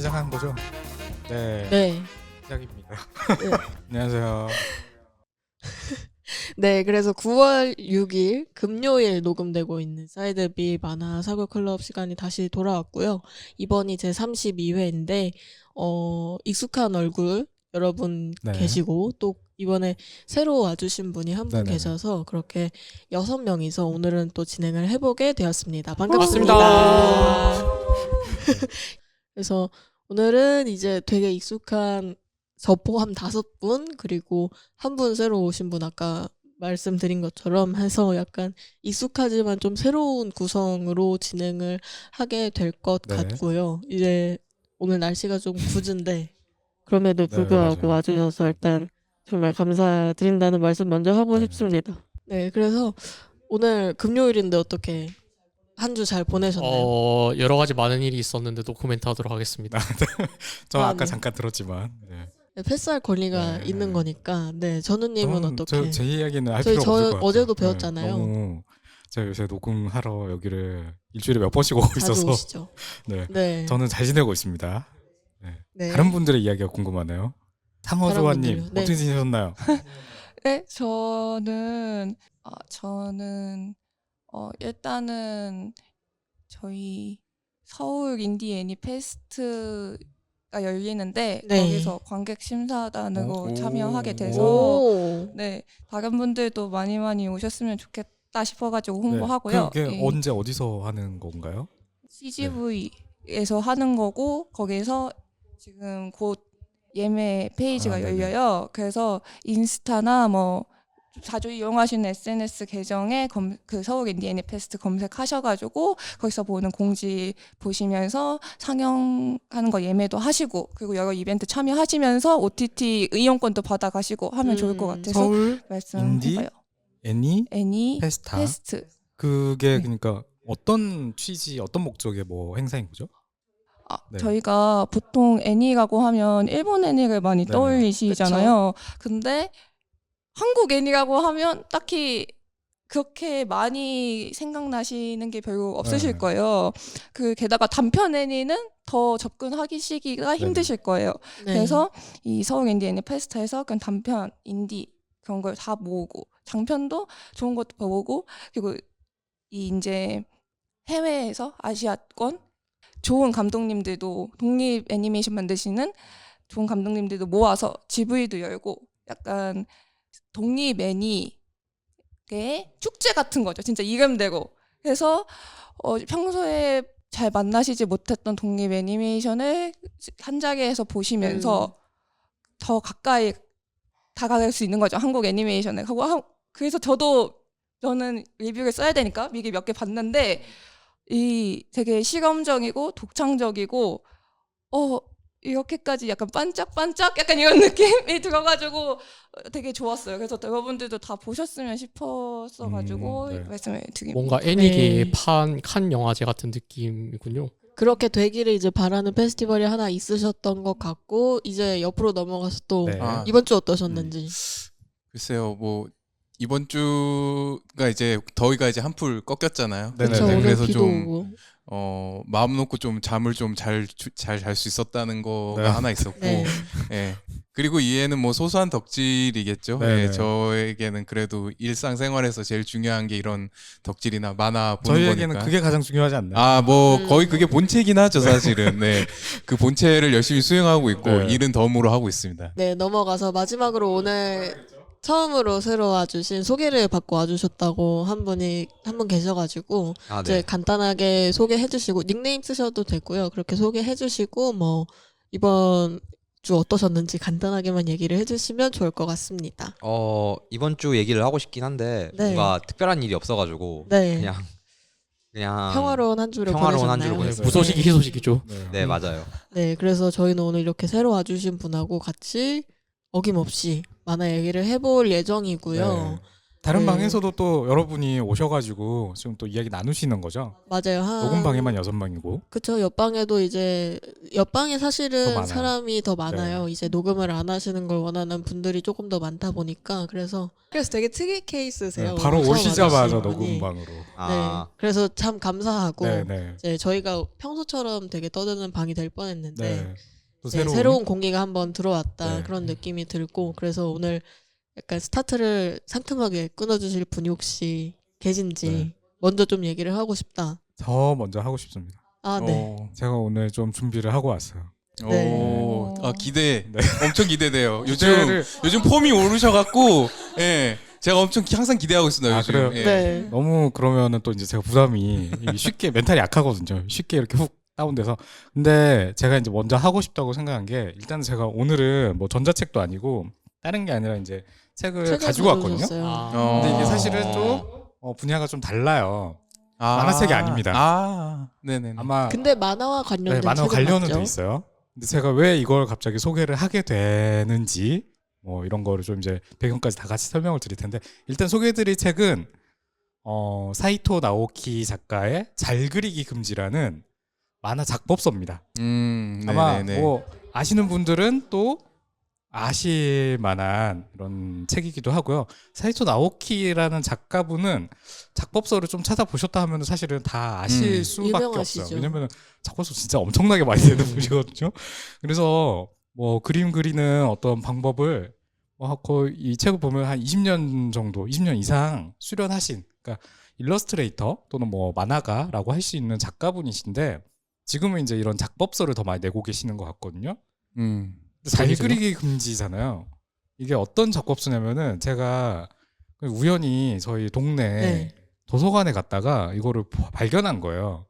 시작하는 거죠? 네, 네. 시작입니다. 네. 안녕하세요. 네, 그래서 9월 6일 금요일 녹음되고 있는 사이드비 만화 사교 클럽 시간이 다시 돌아왔고요. 이번이 제 32회인데 익숙한 얼굴 여러분 네. 계시고 또 이번에 새로 와주신 분이 한 분 네네네. 계셔서 그렇게 6명이서 오늘은 또 진행을 해보게 되었습니다. 반갑습니다. 반갑습니다. 그래서 오늘은 이제 되게 익숙한 저 포함 5분 그리고 한 분 새로 오신 분 아까 말씀드린 것처럼 해서 약간 익숙하지만 좀 새로운 구성으로 진행을 하게 될 것 네. 같고요. 이제 오늘 날씨가 좀 궂은데 그럼에도 네, 불구하고 맞아요. 와주셔서 일단 정말 감사드린다는 말씀 먼저 하고 네. 싶습니다. 네, 그래서 오늘 금요일인데 어떻게 한 주 잘 보내셨나요? 여러 가지 많은 일이 있었는데 노코멘트 하도록 하겠습니다. 저 아, 아까 네. 잠깐 들었지만 네. 네, 패스할 권리가 네. 있는 거니까. 네, 전우님은 저는 어떻게? 제 이야기는 할 저희 필요가 없을 것 같아요. 어제도 네, 배웠잖아요. 너무 제가 요새 녹음하러 여기를 일주일에 몇 번씩 오고 자주 있어서 오시죠. 네. 네. 저는 잘 지내고 있습니다. 네. 네. 다른 분들의 이야기가 궁금하네요. 다른 탕어조아님 분들요? 네. 어떻게 지내셨나요? 네, 저는 일단은 저희 서울 인디 애니 페스트가 열리는데 네. 거기서 관객 심사단으로 오. 참여하게 돼서 오. 네, 다른 분들도 많이 오셨으면 좋겠다 싶어가지고 홍보하고요. 그게 예, 언제 어디서 하는 건가요? CGV에서 하는 거고 거기서 지금 곧 예매 페이지가 네네. 열려요. 그래서 인스타나 뭐 자주 이용하시는 SNS 계정에 그 서울 인디 애니 페스트 검색하셔가지고 거기서 보는 공지 보시면서 상영하는 거 예매도 하시고 그리고 여러 이벤트 참여하시면서 OTT 이용권도 받아가시고 하면 좋을 것 같아서 서울 인디 말씀해봐요. 애니 애니 페스타. 페스트. 그게 네. 그러니까 어떤 취지, 어떤 목적의 뭐 행사인 거죠? 네. 저희가 보통 애니라고 하면 일본 애니를 많이 네네. 떠올리시잖아요. 근데 한국 애니라고 하면 딱히 그렇게 많이 생각나시는 게 별로 없으실 네. 거예요. 게다가 단편 애니는 더 접근하기가 힘드실 거예요. 네. 그래서 이 서울 인디 애니 페스타에서 그냥 단편, 인디 그런 걸 다 모으고 장편도 좋은 것도 모으고 그리고 이제 해외에서 아시아권 좋은 감독님들도 독립 애니메이션 만드시는 좋은 감독님들도 모아서 GV도 열고 약간 독립 애니의 축제 같은 거죠. 진짜 이름대로. 그래서 평소에 잘 만나시지 못했던 독립 애니메이션을 한 자리에서 보시면서 더 가까이 다가갈 수 있는 거죠. 한국 애니메이션에. 그래서 저는 리뷰를 써야 되니까 미리 몇 개 봤는데 이 되게 실험적이고 독창적이고 이렇게까지 약간 반짝반짝 약간 이런 느낌이 들어가지고 되게 좋았어요. 그래서 여러분들도 다 보셨으면 싶었어가지고 네. 말씀을 드립니다. 뭔가 애니계의 네. 칸 영화제 같은 느낌이군요. 그렇게 되기를 이제 바라는 페스티벌이 하나 있으셨던 것 같고 이제 옆으로 넘어가서 또 네. 이번 주 어떠셨는지. 글쎄요, 뭐 이번 주가 이제 더위가 이제 한풀 꺾였잖아요. 네네네. 그쵸, 네, 오늘 그래서 비도 좀 오고. 마음 놓고 좀 잠을 좀 잘 잘 수 있었다는 거가 네. 하나 있었고, 네. 예. 그리고 이해는 뭐 소소한 덕질이겠죠. 네네. 예, 저에게는 그래도 일상생활에서 제일 중요한 게 이런 덕질이나 만화 보는 저희에게는 거니까. 그게 가장 중요하지 않나요? 거의 그게 본체이긴 하죠, 사실은. 네. 그 본체를 열심히 수행하고 있고 네. 일은 덤으로 하고 있습니다. 네, 넘어가서 마지막으로 오늘 처음으로 새로 와주신 소개를 받고 와주셨다고 한 분 계셔가지고 이제 간단하게 소개해주시고 닉네임 쓰셔도 되고요. 그렇게 소개해주시고 뭐 이번 주 어떠셨는지 간단하게만 얘기를 해주시면 좋을 것 같습니다. 이번 주 얘기를 하고 싶긴 한데 네. 뭔가 특별한 일이 없어가지고 네. 그냥 평화로운 한 주를 평화로운 한 보내셨나요? 주를 보냈어요. 무소식이 희소식이죠. 네. 네 맞아요. 네, 그래서 저희는 오늘 이렇게 새로 와주신 분하고 같이 어김없이 만화 얘기를 해볼 예정이고요. 네. 다른 네. 방에서도 또 여러분이 오셔가지고 지금 또 이야기 나누시는 거죠? 맞아요. 녹음 방에만 6명이고. 그쵸. 옆방에도 이제 옆방에 더 사실은 많아요. 네. 사람이 더 많아요. 이제 녹음을 안 하시는 걸 원하는 분들이 조금 더 많다 보니까 그래서 되게 특이 케이스세요. 바로 처음 오시자마자 와주신 분이. 녹음방으로. 아, 네. 그래서 참 감사하고 네네. 이제 저희가 평소처럼 되게 떠드는 방이 될 뻔했는데 네. 또 이제 새로운 공기가 한번 들어왔다 네. 그런 느낌이 들고 그래서 오늘 약간 스타트를 상큼하게 끊어주실 분이 혹시 계신지 네. 먼저 좀 얘기를 하고 싶다. 저 먼저 하고 싶습니다. 아, 네. 제가 오늘 좀 준비를 하고 왔어요. 네. 기대. 네. 엄청 기대돼요. 기대를- 요즘 폼이 오르셔갖고, 예. 제가 엄청 항상 기대하고 있습니다. 아, 요즘. 그래요? 예. 네. 너무 그러면은 또 이제 제가 부담이 쉽게 멘탈이 약하거든요. 쉽게 이렇게 훅 다운돼서. 근데 제가 이제 먼저 하고 싶다고 생각한 게 일단 제가 오늘은 뭐 전자책도 아니고 다른 게 아니라 이제 책을 가지고 왔거든요. 가져오셨어요. 근데 이게 사실은 좀 분야가 좀 달라요. 만화책이 아닙니다. 네네. 아마 근데 만화와 관련된 만화 책은 관련은 맞죠? 돼 있어요. 근데 제가 왜 이걸 갑자기 소개를 하게 되는지 뭐 이런 거를 좀 이제 배경까지 다 같이 설명을 드릴 텐데 일단 소개해드릴 책은 사이토 나오키 작가의 잘 그리기 금지라는 만화 작법서입니다. 아마 네네네. 뭐 아시는 분들은 또 아실 만한 그런 책이기도 하고요. 사이토 나오키라는 작가분은 작법서를 좀 찾아보셨다 하면 사실은 다 아실 수밖에 유명하시죠. 없어요. 왜냐면 작법서 진짜 엄청나게 많이 되는 분이거든요. 그래서 뭐 그림 그리는 어떤 방법을 거의 이 책을 보면 한 20년 정도, 20년 이상 수련하신, 그러니까 일러스트레이터 또는 뭐 만화가라고 할 수 있는 작가분이신데 지금은 이제 이런 작법서를 더 많이 내고 계시는 것 같거든요. 잘 그러시구나. 그리기 금지잖아요. 이게 어떤 작법서냐면은 제가 우연히 저희 동네 네. 도서관에 갔다가 이거를 발견한 거예요.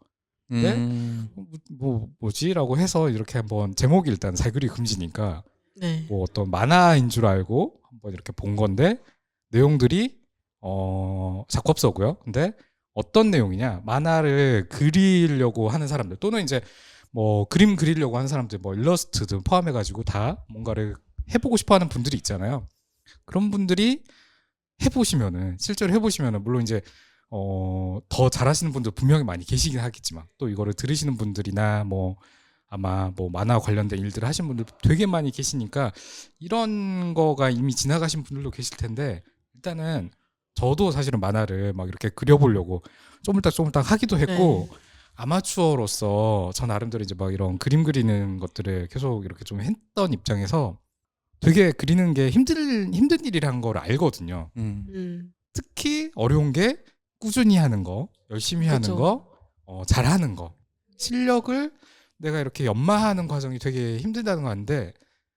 뭐지라고 해서 이렇게 한번 제목이 일단 잘 그리기 금지니까 네. 뭐 어떤 만화인 줄 알고 한번 이렇게 본 건데 내용들이 작법서고요. 근데 어떤 내용이냐? 만화를 그리려고 하는 사람들 또는 이제 뭐 그림 그리려고 하는 사람들 뭐 일러스트 등 포함해 가지고 다 뭔가를 해보고 싶어하는 분들이 있잖아요. 그런 분들이 해보시면은 실제로 해보시면은 물론 이제 더 잘하시는 분들 분명히 많이 계시긴 하겠지만 또 이거를 들으시는 분들이나 뭐 아마 뭐 만화 관련된 일들을 하신 분들 되게 많이 계시니까 이런 거가 이미 지나가신 분들도 계실 텐데 일단은 저도 사실은 만화를 막 이렇게 그려보려고 쪼물딱 하기도 했고 네. 아마추어로서 저 나름대로 이제 막 이런 그림 그리는 것들을 계속 이렇게 좀 했던 입장에서 되게 그리는 게 힘든 일이란 걸 알거든요. 특히 어려운 게 꾸준히 하는 거, 열심히 하는 그쵸. 거, 잘하는 거. 실력을 내가 이렇게 연마하는 과정이 되게 힘들다는 거 아는데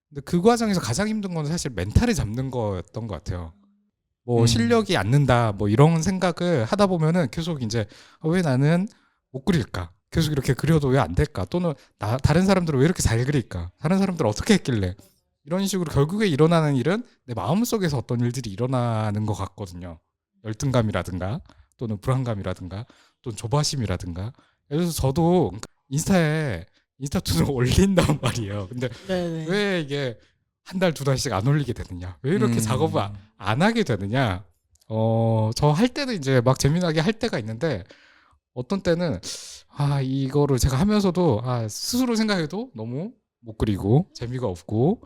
근데 그 과정에서 가장 힘든 건 사실 멘탈을 잡는 거였던 것 같아요. 뭐 실력이 안 는다 뭐 이런 생각을 하다 보면은 계속 이제 왜 나는 못 그릴까? 계속 이렇게 그려도 왜 안 될까? 또는 다른 사람들은 왜 이렇게 잘 그릴까? 다른 사람들은 어떻게 했길래? 이런 식으로 결국에 일어나는 일은 내 마음속에서 어떤 일들이 일어나는 것 같거든요. 열등감이라든가 또는 불안감이라든가 또는 조바심이라든가. 그래서 저도 인스타에 인스타툰을 올린단 말이에요. 근데 네네. 왜 이게 한 달, 2달씩 안 올리게 되느냐? 왜 이렇게 작업을 안 하게 되느냐? 저 할 때는 이제 막 재미나게 할 때가 있는데 어떤 때는 이거를 제가 하면서도 스스로 생각해도 너무 못 그리고 재미가 없고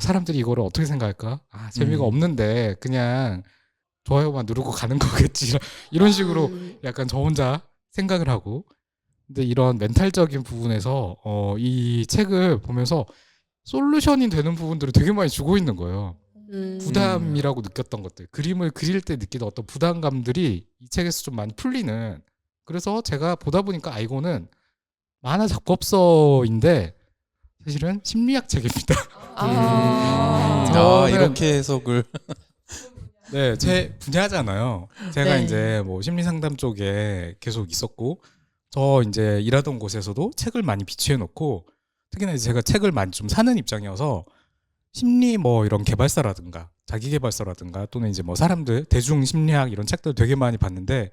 사람들이 이거를 어떻게 생각할까? 재미가 없는데 그냥 좋아요만 누르고 가는 거겠지 이런 식으로 약간 저 혼자 생각을 하고 근데 이런 멘탈적인 부분에서 이 책을 보면서 솔루션이 되는 부분들을 되게 많이 주고 있는 거예요. 부담이라고 느꼈던 것들, 그림을 그릴 때 느끼던 어떤 부담감들이 이 책에서 좀 많이 풀리는. 그래서 제가 보다 보니까 이거는 만화 작법서인데 사실은 심리학 책입니다. 저는- 이렇게 해석을. 네, 제 분야잖아요. 제가 네. 이제 뭐 심리 상담 쪽에 계속 있었고, 저 이제 일하던 곳에서도 책을 많이 비치해 놓고, 특히나 이제 제가 책을 많이 좀 사는 입장이어서 심리 뭐 이런 개발서라든가 자기 개발서라든가 또는 이제 뭐 사람들 대중 심리학 이런 책들 되게 많이 봤는데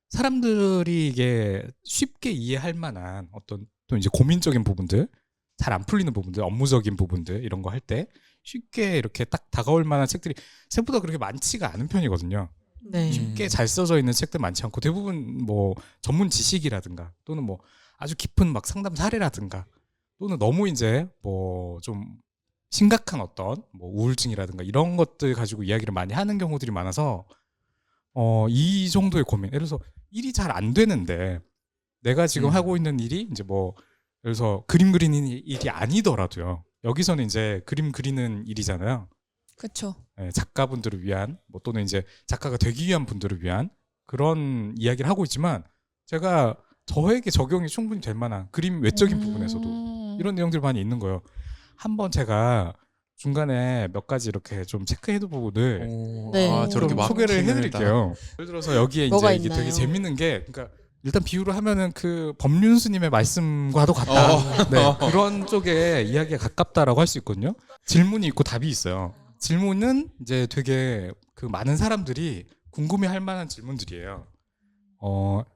사람들이 이게 쉽게 이해할 만한 어떤 또 이제 고민적인 부분들, 잘 안 풀리는 부분들, 업무적인 부분들 이런 거 할 때 쉽게 이렇게 딱 다가올 만한 책들이 생각보다 그렇게 많지가 않은 편이거든요. 네. 쉽게 잘 써져 있는 책들 많지 않고 대부분 뭐 전문 지식이라든가 또는 뭐 아주 깊은 막 상담 사례라든가 또는 너무 이제 뭐 좀 심각한 어떤 뭐 우울증이라든가 이런 것들 가지고 이야기를 많이 하는 경우들이 많아서 이 정도의 고민, 예를 들어서 일이 잘 안 되는데 내가 지금 하고 있는 일이 이제 뭐 예를 들어서 그림 그리는 일이 아니더라도요. 여기서는 이제 그림 그리는 일이잖아요. 그렇죠. 예, 작가분들을 위한 뭐 또는 이제 작가가 되기 위한 분들을 위한 그런 이야기를 하고 있지만 제가 저에게 적용이 충분히 될 만한 그림 외적인 부분에서도 이런 내용들이 많이 있는 거예요. 한번 제가 중간에 몇 가지 이렇게 좀 체크해둔 부분을 네. 아, 저렇게 좀 막 소개를 기능을 해드릴게요. 예를 들어서 여기에 뭐가 이제 이게 되게 있나요? 재밌는 게, 그러니까 일단 비유를 하면은 그 법륜스님의 말씀과도 같다. 네, 그런 쪽에 이야기가 가깝다라고 할 수 있거든요. 질문이 있고 답이 있어요. 질문은 이제 되게 그 많은 사람들이 궁금해할 만한 질문들이에요.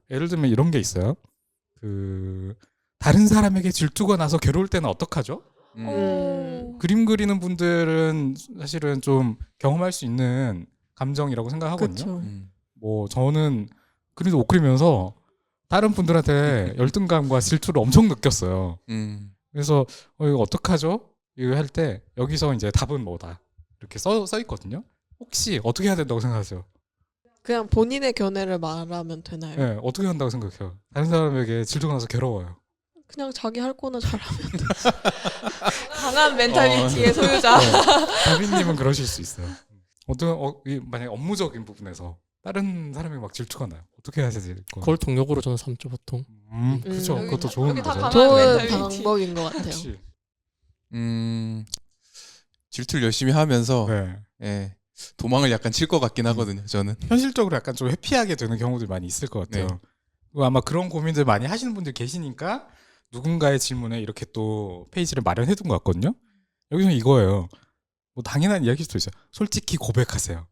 예를 들면 이런 게 있어요. 그 다른 사람에게 질투가 나서 괴로울 때는 어떡하죠? 그림 그리는 분들은 사실은 좀 경험할 수 있는 감정이라고 생각하거든요. 그렇죠. 뭐 저는 그림도 못 그리면서 다른 분들한테 열등감과 질투를 엄청 느꼈어요. 그래서 이거 어떡하죠? 이거 할 때 여기서 이제 답은 뭐다 이렇게 써 있거든요. 혹시 어떻게 해야 된다고 생각하세요? 그냥 본인의 견해를 말하면 되나요? 네, 어떻게 한다고 생각해요? 다른 사람에게 질투가 나서 괴로워요. 그냥 자기 할 거는 잘하면 강한 멘탈리티의 소유자. 다빈님은 그러실 수 있어요. 만약에 업무적인 부분에서 다른 사람이 막 질투가 나요. 어떻게 해야 될까요? 그걸 동력으로 저는 삼죠 보통. 그렇죠. 여기 그것도 다- 좋은 여기 다 거죠. 강한 좋은 멘탈리티. 방법인 것 같아요. 그렇지. 질투를 열심히 하면서 네. 예, 도망을 약간 칠 것 같긴 하거든요. 저는. 현실적으로 약간 좀 회피하게 되는 경우들이 많이 있을 것 같아요. 네. 그리고 아마 그런 고민들 많이 하시는 분들 계시니까 누군가의 질문에 이렇게 또 페이지를 마련해 둔 것 같거든요. 여기서는 이거예요. 뭐 당연한 이야기일 수도 있어요. 솔직히 고백하세요.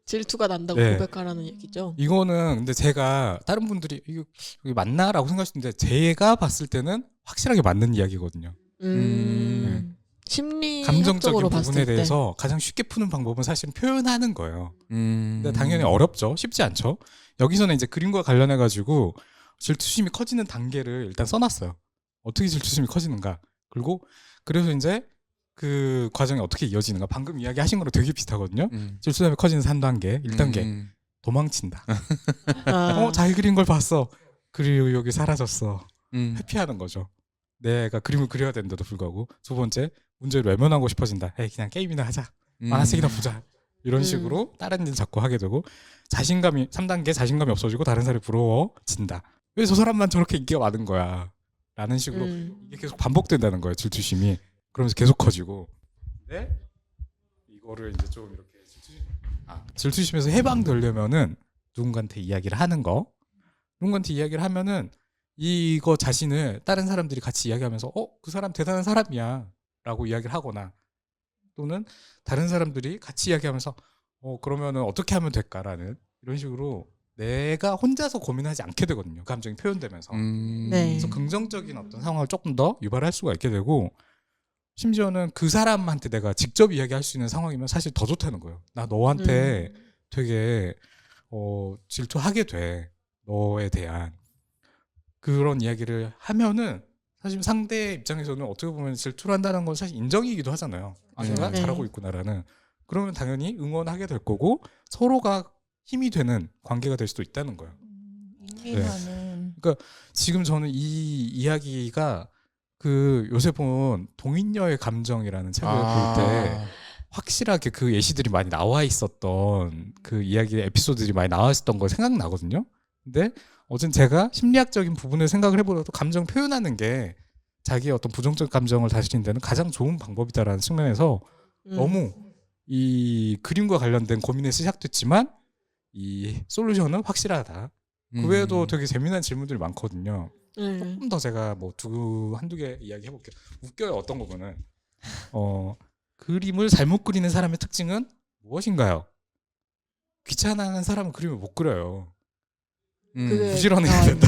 질투가 난다고 네. 고백하라는 얘기죠. 이거는 근데 제가 다른 분들이 이게 맞나라고 생각하시는데 제가 봤을 때는 확실하게 맞는 이야기거든요. 심리학적으로 감정적인 봤을 부분에 때. 대해서 가장 쉽게 푸는 방법은 사실은 표현하는 거예요. 근데 당연히 음. 어렵죠. 쉽지 않죠. 여기서는 이제 그림과 관련해 가지고 질투심이 커지는 단계를 일단 써놨어요. 어떻게 질투심이 커지는가. 그리고 그래서 이제 그 과정이 어떻게 이어지는가. 방금 이야기하신 거랑 되게 비슷하거든요. 질투심이 커지는 3단계, 1단계 도망친다. 잘 그린 걸 봤어. 그리고 여기 사라졌어. 회피하는 거죠. 내가 그림을 그려야 되는데도 불구하고. 두 번째, 문제를 외면하고 싶어진다. 에이, 그냥 게임이나 하자. 만화책이나 보자. 이런 식으로 다른 일 자꾸 하게 되고 3단계 자신감이 없어지고 다른 사람이 부러워진다. 왜 저 사람만 저렇게 인기가 많은 거야? 라는 식으로 이게 계속 반복된다는 거예요. 질투심이. 그러면서 계속 커지고. 근데 이거를 이제 좀 이렇게 질투심에서 해방되려면은 누군가한테 이야기를 하는 거. 누군가한테 이야기를 하면은 이거 자신을 다른 사람들이 같이 이야기하면서 그 사람 대단한 사람이야 라고 이야기를 하거나 또는 다른 사람들이 같이 이야기하면서 그러면은 어떻게 하면 될까라는 이런 식으로 내가 혼자서 고민하지 않게 되거든요. 감정이 표현되면서. 네. 그래서 긍정적인 어떤 상황을 조금 더 유발할 수가 있게 되고 심지어는 그 사람한테 내가 직접 이야기할 수 있는 상황이면 사실 더 좋다는 거예요. 나 너한테 되게 질투하게 돼. 너에 대한 그런 이야기를 하면은 사실 상대 입장에서는 어떻게 보면 질투를 한다는 건 사실 인정이기도 하잖아요. 내가 네. 잘하고 있구나라는. 그러면 당연히 응원하게 될 거고 서로가 힘이 되는 관계가 될 수도 있다는 거예요. 인민하는. 지금 저는 이 이야기가 그 요새 본 동인녀의 감정이라는 책을 볼 때 확실하게 그 예시들이 많이 나와 있었던 그 이야기 에피소드들이 많이 나와 있었던 거 생각나거든요. 근데 어젠 제가 심리학적인 부분을 생각을 해보더라도 감정 표현하는 게 자기의 어떤 부정적 감정을 다스리는 데는 가장 좋은 방법이다라는 측면에서 너무 이 그림과 관련된 고민에 시작됐지만 이 솔루션은 확실하다. 그 외에도 되게 재미난 질문들이 많거든요. 조금 더 제가 뭐 한두 개 이야기 해볼게요. 웃겨요. 어떤 거 보면 그림을 잘못 그리는 사람의 특징은 무엇인가요? 귀찮아하는 사람은 그림을 못 그려요. 그게 부지런해야 된다.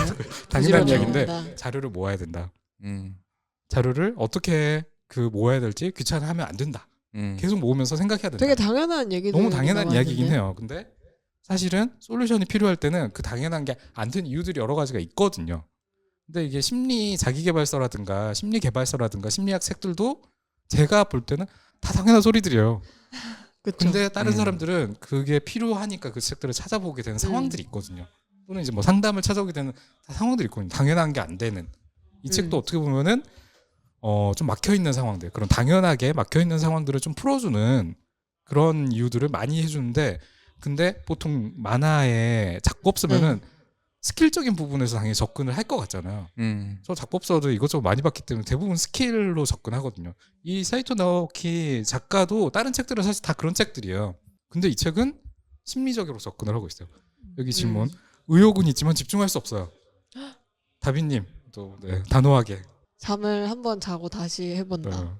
당연한 부지런해야 이야기인데 된다. 자료를 모아야 된다. 자료를 어떻게 모아야 될지 귀찮아하면 안 된다. 계속 모으면서 생각해야 된다. 되게 당연한 얘기들 너무 당연한 이야기긴 해요. 근데 사실은 솔루션이 필요할 때는 그 당연한 게 안 된 이유들이 여러 가지가 있거든요. 근데 이게 심리 자기계발서라든가 심리 개발서라든가 심리학 책들도 제가 볼 때는 다 당연한 소리들이에요. 그쵸. 근데 다른 사람들은 그게 필요하니까 그 책들을 찾아보게 되는 상황들이 있거든요. 또는 이제 뭐 상담을 찾아오게 되는 상황들이 있거든요. 당연한 게 안 되는. 이 책도 어떻게 보면은 좀 막혀 있는 상황들, 그런 당연하게 막혀 있는 상황들을 좀 풀어주는 그런 이유들을 많이 해주는데, 근데 보통 만화에 작법서면은 스킬적인 부분에서 당연히 접근을 할 것 같잖아요. 저 작법서도 이것저것 많이 봤기 때문에 대부분 스킬로 접근하거든요. 이 사이토 나오키 작가도 다른 책들은 사실 다 그런 책들이에요. 근데 이 책은 심리적으로 접근을 하고 있어요. 여기 질문. 의욕은 있지만 집중할 수 없어요. 다비님 또 단호하게. 잠을 한번 자고 다시 해본다.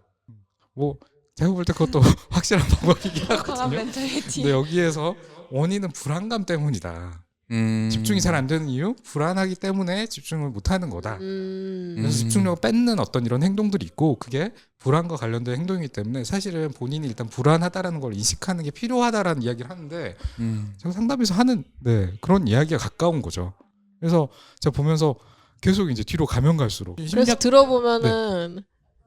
뭐 제가 볼 때 그것도 확실한 방법이긴 강한 하거든요. 멘탈리티. 근데 여기에서 원인은 불안감 때문이다. 집중이 잘 안 되는 이유? 불안하기 때문에 집중을 못 하는 거다. 그래서 집중력을 뺏는 어떤 이런 행동들이 있고, 그게 불안과 관련된 행동이기 때문에 사실은 본인이 일단 불안하다라는 걸 인식하는 게 필요하다라는 이야기를 하는데, 제가 상담에서 하는 그런 이야기가 가까운 거죠. 그래서 제가 보면서 계속 이제 뒤로 가면 갈수록 그래서 들어보면은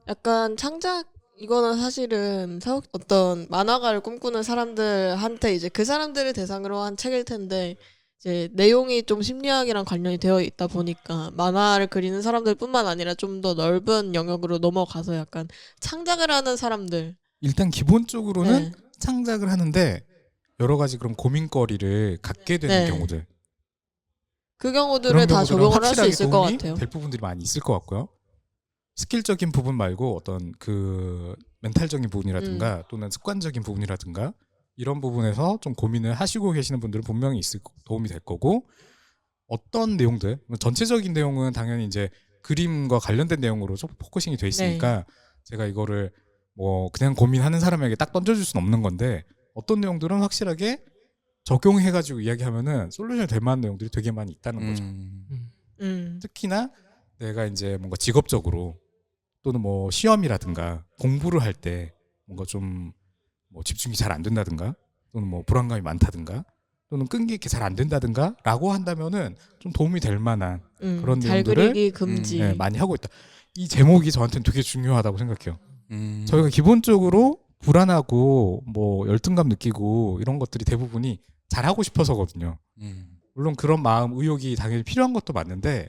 약간 창작 이거는 사실은 어떤 만화가를 꿈꾸는 사람들한테 이제 그 사람들을 대상으로 한 책일 텐데, 이제 내용이 좀 심리학이랑 관련이 되어 있다 보니까 만화를 그리는 사람들뿐만 아니라 좀 더 넓은 영역으로 넘어가서 약간 창작을 하는 사람들. 일단 기본적으로는 창작을 하는데 여러 가지 그런 고민거리를 갖게 되는 경우들. 그 경우들을 다 적용을 할 수 있을 것 같아요. 될 부분들이 많이 있을 것 같고요. 스킬적인 부분 말고 어떤 그 멘탈적인 부분이라든가 또는 습관적인 부분이라든가 이런 부분에서 좀 고민을 하시고 계시는 분들은 분명히 도움이 될 거고, 어떤 내용들, 전체적인 내용은 당연히 이제 그림과 관련된 내용으로 좀 포커싱이 돼 있으니까 제가 이거를 뭐 그냥 고민하는 사람에게 딱 던져줄 수는 없는 건데, 어떤 내용들은 확실하게 적용해가지고 이야기하면은 솔루션이 될 만한 내용들이 되게 많이 있다는 거죠. 특히나 내가 이제 뭔가 직업적으로 또는 뭐 시험이라든가 공부를 할 때 뭔가 좀 뭐 집중이 잘 안 된다든가 또는 뭐 불안감이 많다든가 또는 끈기 있게 잘 안 된다든가 라고 한다면은 좀 도움이 될 만한 그런 잘 내용들을 그리기 금지. 많이 하고 있다. 이 제목이 저한테는 되게 중요하다고 생각해요. 저희가 기본적으로 불안하고 뭐 열등감 느끼고 이런 것들이 대부분이 잘하고 싶어서거든요. 물론 그런 마음, 의욕이 당연히 필요한 것도 맞는데,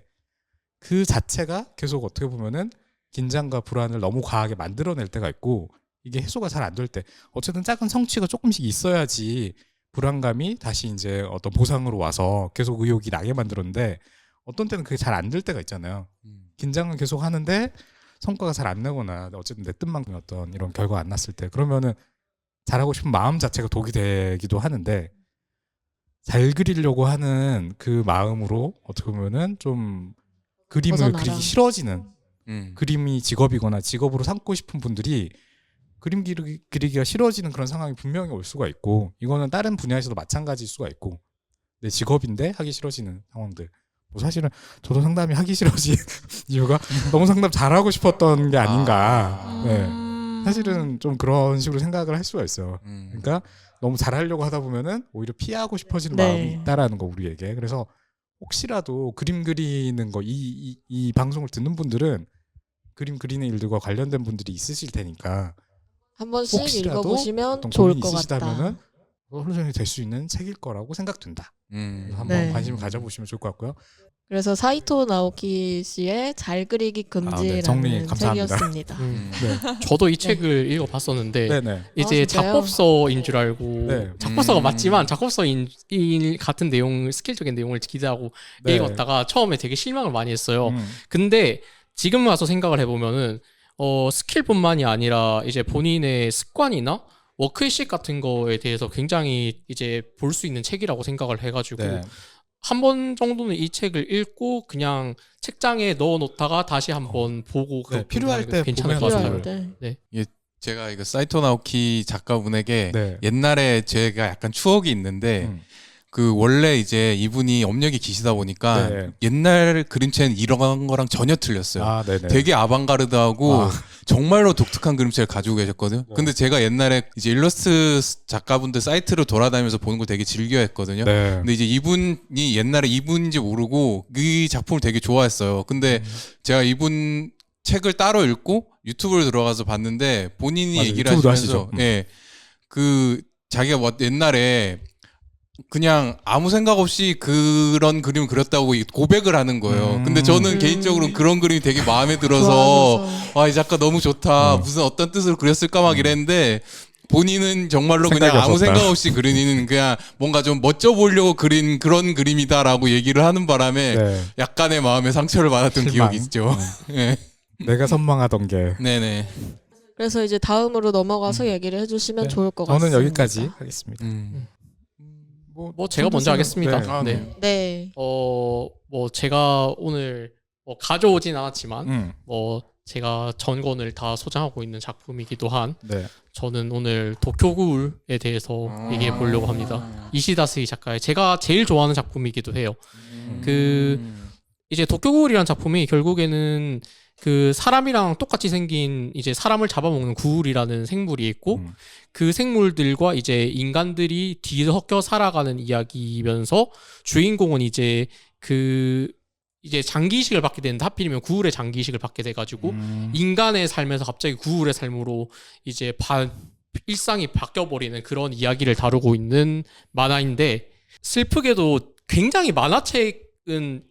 그 자체가 계속 어떻게 보면은 긴장과 불안을 너무 과하게 만들어낼 때가 있고, 이게 해소가 잘 안 될 때, 어쨌든 작은 성취가 조금씩 있어야지 불안감이 다시 이제 어떤 보상으로 와서 계속 의욕이 나게 만들었는데, 어떤 때는 그게 잘 안 될 때가 있잖아요. 긴장을 계속 하는데 성과가 잘 안 나거나 어쨌든 내 뜻만큼 어떤 이런 결과가 안 났을 때, 그러면은 잘하고 싶은 마음 자체가 독이 되기도 하는데, 잘 그리려고 하는 그 마음으로 어떻게 보면은 좀 그림을 벗어나라. 그리기 싫어지는, 그림이 직업이거나 직업으로 삼고 싶은 분들이 그림 그리기가 싫어지는 그런 상황이 분명히 올 수가 있고, 이거는 다른 분야에서도 마찬가지일 수가 있고, 내 직업인데 하기 싫어지는 상황들. 뭐 사실은 저도 상담이 하기 싫어진 이유가 너무 상담 잘하고 싶었던 게 아닌가. 사실은 좀 그런 식으로 생각을 할 수가 있어요. 그러니까 너무 잘하려고 하다 보면은 오히려 피하고 싶어지는 마음이 있다라는 거, 우리에게. 그래서 혹시라도 그림 그리는 거, 이 방송을 듣는 분들은 그림 그리는 일들과 관련된 분들이 있으실 테니까 한 번씩 혹시라도 읽어보시면 어떤 좋을 고민이 것 같다. 있으시다면은 솔루션이 될 수 있는 책일 거라고 생각된다. 그래서 한번 관심을 가져보시면 좋을 것 같고요. 그래서 사이토 나오키 씨의 잘 그리기 금지라는 정리 감사합니다. 책이었습니다. 저도 이 책을 읽어봤었는데 네네. 이제 진짜요? 작법서인 줄 알고 작법서가 음. 맞지만 작법서인 같은 내용, 스킬적인 내용을 기대하고 읽었다가 처음에 되게 실망을 많이 했어요. 근데 지금 와서 생각을 해보면은 스킬뿐만이 아니라 이제 본인의 습관이나 워크의식 같은 거에 대해서 굉장히 이제 볼 수 있는 책이라고 생각을 해가지고 한 번 정도는 이 책을 읽고 그냥 책장에 넣어놓다가 다시 한번 보고 필요할 때 괜찮을 것 보면 같아요. 제가 이거 사이토 나오키 작가분에게 네. 옛날에 제가 약간 추억이 있는데 그 원래 이제 이분이 업력이 기시다 보니까 네. 옛날 그림체는 이런 거랑 전혀 틀렸어요. 아, 네네. 되게 아방가르드하고 정말로 독특한 그림체를 가지고 계셨거든요. 네. 근데 제가 옛날에 이제 일러스트 작가분들 사이트로 돌아다니면서 보는 걸 되게 즐겨했거든요. 네. 근데 이제 이분이 옛날에 이분인지 모르고 이 작품을 되게 좋아했어요. 근데 제가 이분 책을 따로 읽고 유튜브를 들어가서 봤는데 본인이 맞아요. 얘기를 유튜브도 하시면서 하시죠. 예. 그 자기가 옛날에 그냥 아무 생각 없이 그런 그림을 그렸다고 고백을 하는 거예요. 근데 저는 개인적으로 그런 그림이 되게 마음에 들어서 좋아하셔서. 와, 이 작가 너무 좋다. 무슨 어떤 뜻으로 그렸을까 막 이랬는데 본인은 정말로 그냥 생각이 아무 없었다. 생각 없이 그리는 그냥 뭔가 좀 멋져 보이려고 그린 그런 그림이다라고 얘기를 하는 바람에 네. 약간의 마음에 상처를 받았던 실망. 기억이 있죠. 예. 내가 선망하던 게. 네네. 그래서 이제 다음으로 넘어가서 얘기를 해주시면 네. 좋을 것 같습니다. 저는 여기까지 하겠습니다. 뭐 제가 먼저 하겠습니다. 네. 아, 네. 네. 뭐 제가 오늘 뭐 가져오진 않았지만 뭐 제가 전권을 다 소장하고 있는 작품이기도 한 네. 저는 오늘 도쿄구울에 대해서 얘기해 보려고 합니다. 이시다 스이 작가의 제가 제일 좋아하는 작품이기도 해요. 그 이제 도쿄구울이라는 작품이 결국에는 그 사람이랑 똑같이 생긴 이제 사람을 잡아먹는 구울이라는 생물이 있고 그 생물들과 이제 인간들이 뒤섞여 살아가는 이야기이면서 주인공은 이제 그 이제 장기이식을 받게 되는데 하필이면 구울의 장기이식을 받게 돼가지고 인간의 삶에서 갑자기 구울의 삶으로 이제 일상이 바뀌어버리는 그런 이야기를 다루고 있는 만화인데 슬프게도 굉장히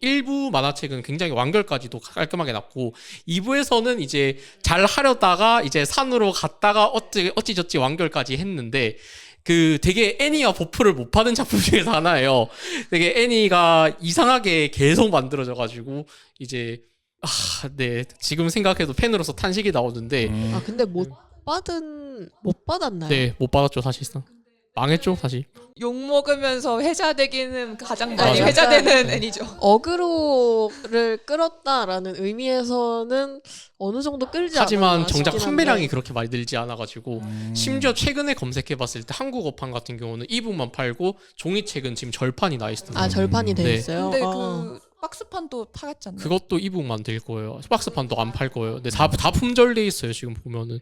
일부 만화책은 굉장히 완결까지도 깔끔하게 났고 2부에서는 이제 잘 하려다가 이제 산으로 갔다가 어찌저찌 완결까지 했는데 그 되게 애니와 버프를 못 받은 작품 중에서 하나예요. 되게 애니가 이상하게 계속 만들어져가지고 이제 네 지금 생각해도 팬으로서 탄식이 나오는데 아 근데 못 받았나요? 네 못 받았죠 사실상 망했죠 사실. 욕 먹으면서 회자되기는 가장 맞아요. 많이 회자되는 애니죠. 어그로를 끌었다라는 의미에서는 어느 정도 끌지 하지만 않았나 정작 싶긴 판매량이 한데. 그렇게 많이 늘지 않아가지고 심지어 최근에 검색해봤을 때 한국어판 같은 경우는 이북만 팔고 종이책은 지금 절판이 나 있습니다. 아 절판이 돼 네. 있어요. 근데 아. 그 박스판도 팔았잖아요. 그것도 이북만 될 거예요. 박스판도 안 팔 거예요. 근데 다 품절돼 있어요 지금 보면은.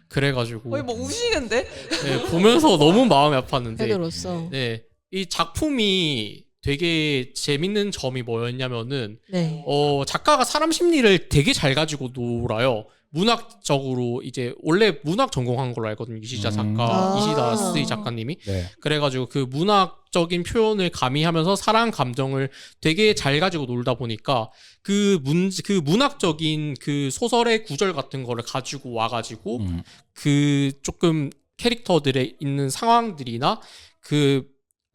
그래가지고 거의 뭐 우시는데? 네, 보면서 너무 마음이 아팠는데 팬으로서. 네, 이 작품이 되게 재밌는 점이 뭐였냐면은 네. 작가가 사람 심리를 되게 잘 가지고 놀아요. 문학적으로 이제 원래 문학 전공한 걸로 알거든요. 이시다 스이 작가님이. 네. 그래가지고 그 문학적인 표현을 가미하면서 사랑 감정을 되게 잘 가지고 놀다 보니까 그 문학적인 그 소설의 구절 같은 거를 가지고 와가지고 그 조금 캐릭터들의 있는 상황들이나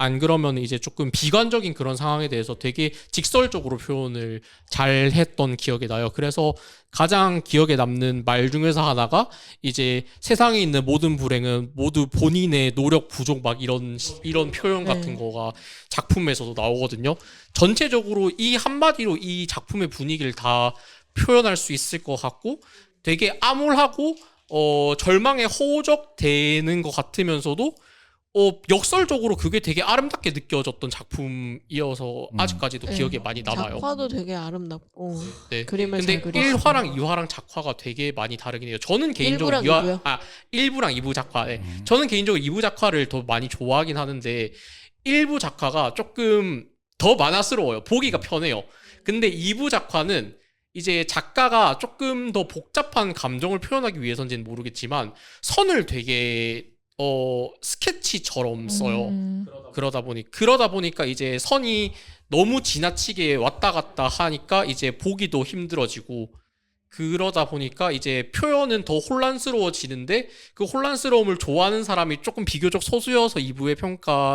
안 그러면 이제 조금 비관적인 그런 상황에 대해서 되게 직설적으로 표현을 잘 했던 기억이 나요. 그래서 가장 기억에 남는 말 중에서 하나가 이제 세상에 있는 모든 불행은 모두 본인의 노력 부족 막 이런 표현 같은 거가 작품에서도 나오거든요. 전체적으로 이 한마디로 이 작품의 분위기를 다 표현할 수 있을 것 같고 되게 암울하고 절망에 허우적대는 것 같으면서도 역설적으로 그게 되게 아름답게 느껴졌던 작품이어서 아직까지도 네. 기억에 많이 남아요. 작화도 되게 아름답고 네. 그림을 근데 잘 그리시고. 1화랑 2화랑 작화가 되게 많이 다르긴 해요. 저는 개인적으로 1부랑 1부랑 2부 작화. 네. 저는 개인적으로 2부 작화를 더 많이 좋아하긴 하는데 1부 작화가 조금 더 만화스러워요. 보기가 편해요. 근데 2부 작화는 이제 작가가 조금 더 복잡한 감정을 표현하기 위해서인지는 모르겠지만 선을 되게 스케치처럼 써요. 그러다 보니까 이제 선이 너무 지나치게 왔다 갔다 하니까 이제 보기도 힘들어지고 그러다 보니까 이제 표현은 더 혼란스러워지는데 그 혼란스러움을 좋아하는 사람이 조금 비교적 소수여서 2부의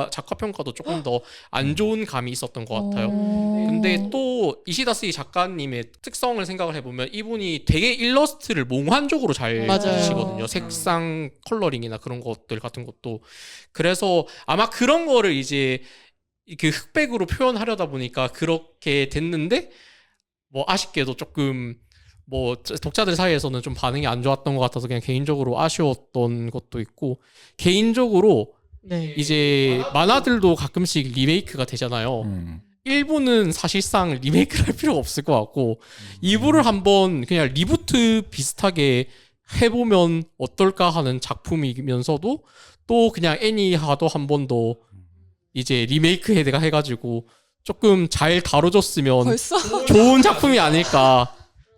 작화 평가도 조금 더 안 좋은 감이 있었던 것 같아요. 근데 또 이시다 스이 작가님의 특성을 생각을 해보면 이분이 되게 일러스트를 몽환적으로 잘 맞아요. 그리시거든요. 색상 컬러링이나 그런 것들 같은 것도. 그래서 아마 그런 거를 이제 그 흑백으로 표현하려다 보니까 그렇게 됐는데 뭐 아쉽게도 조금 뭐 독자들 사이에서는 좀 반응이 안 좋았던 것 같아서 그냥 개인적으로 아쉬웠던 것도 있고 개인적으로 네. 이제 만화들도 가끔씩 리메이크가 되잖아요. 음. 1부는 사실상 리메이크를 할 필요가 없을 것 같고 2부를 한번 그냥 리부트 비슷하게 해보면 어떨까 하는 작품이면서도 또 그냥 애니화도 한 번 더 이제 리메이크 해가지고 조금 잘 다뤄줬으면 벌써 좋은 작품이 아닐까.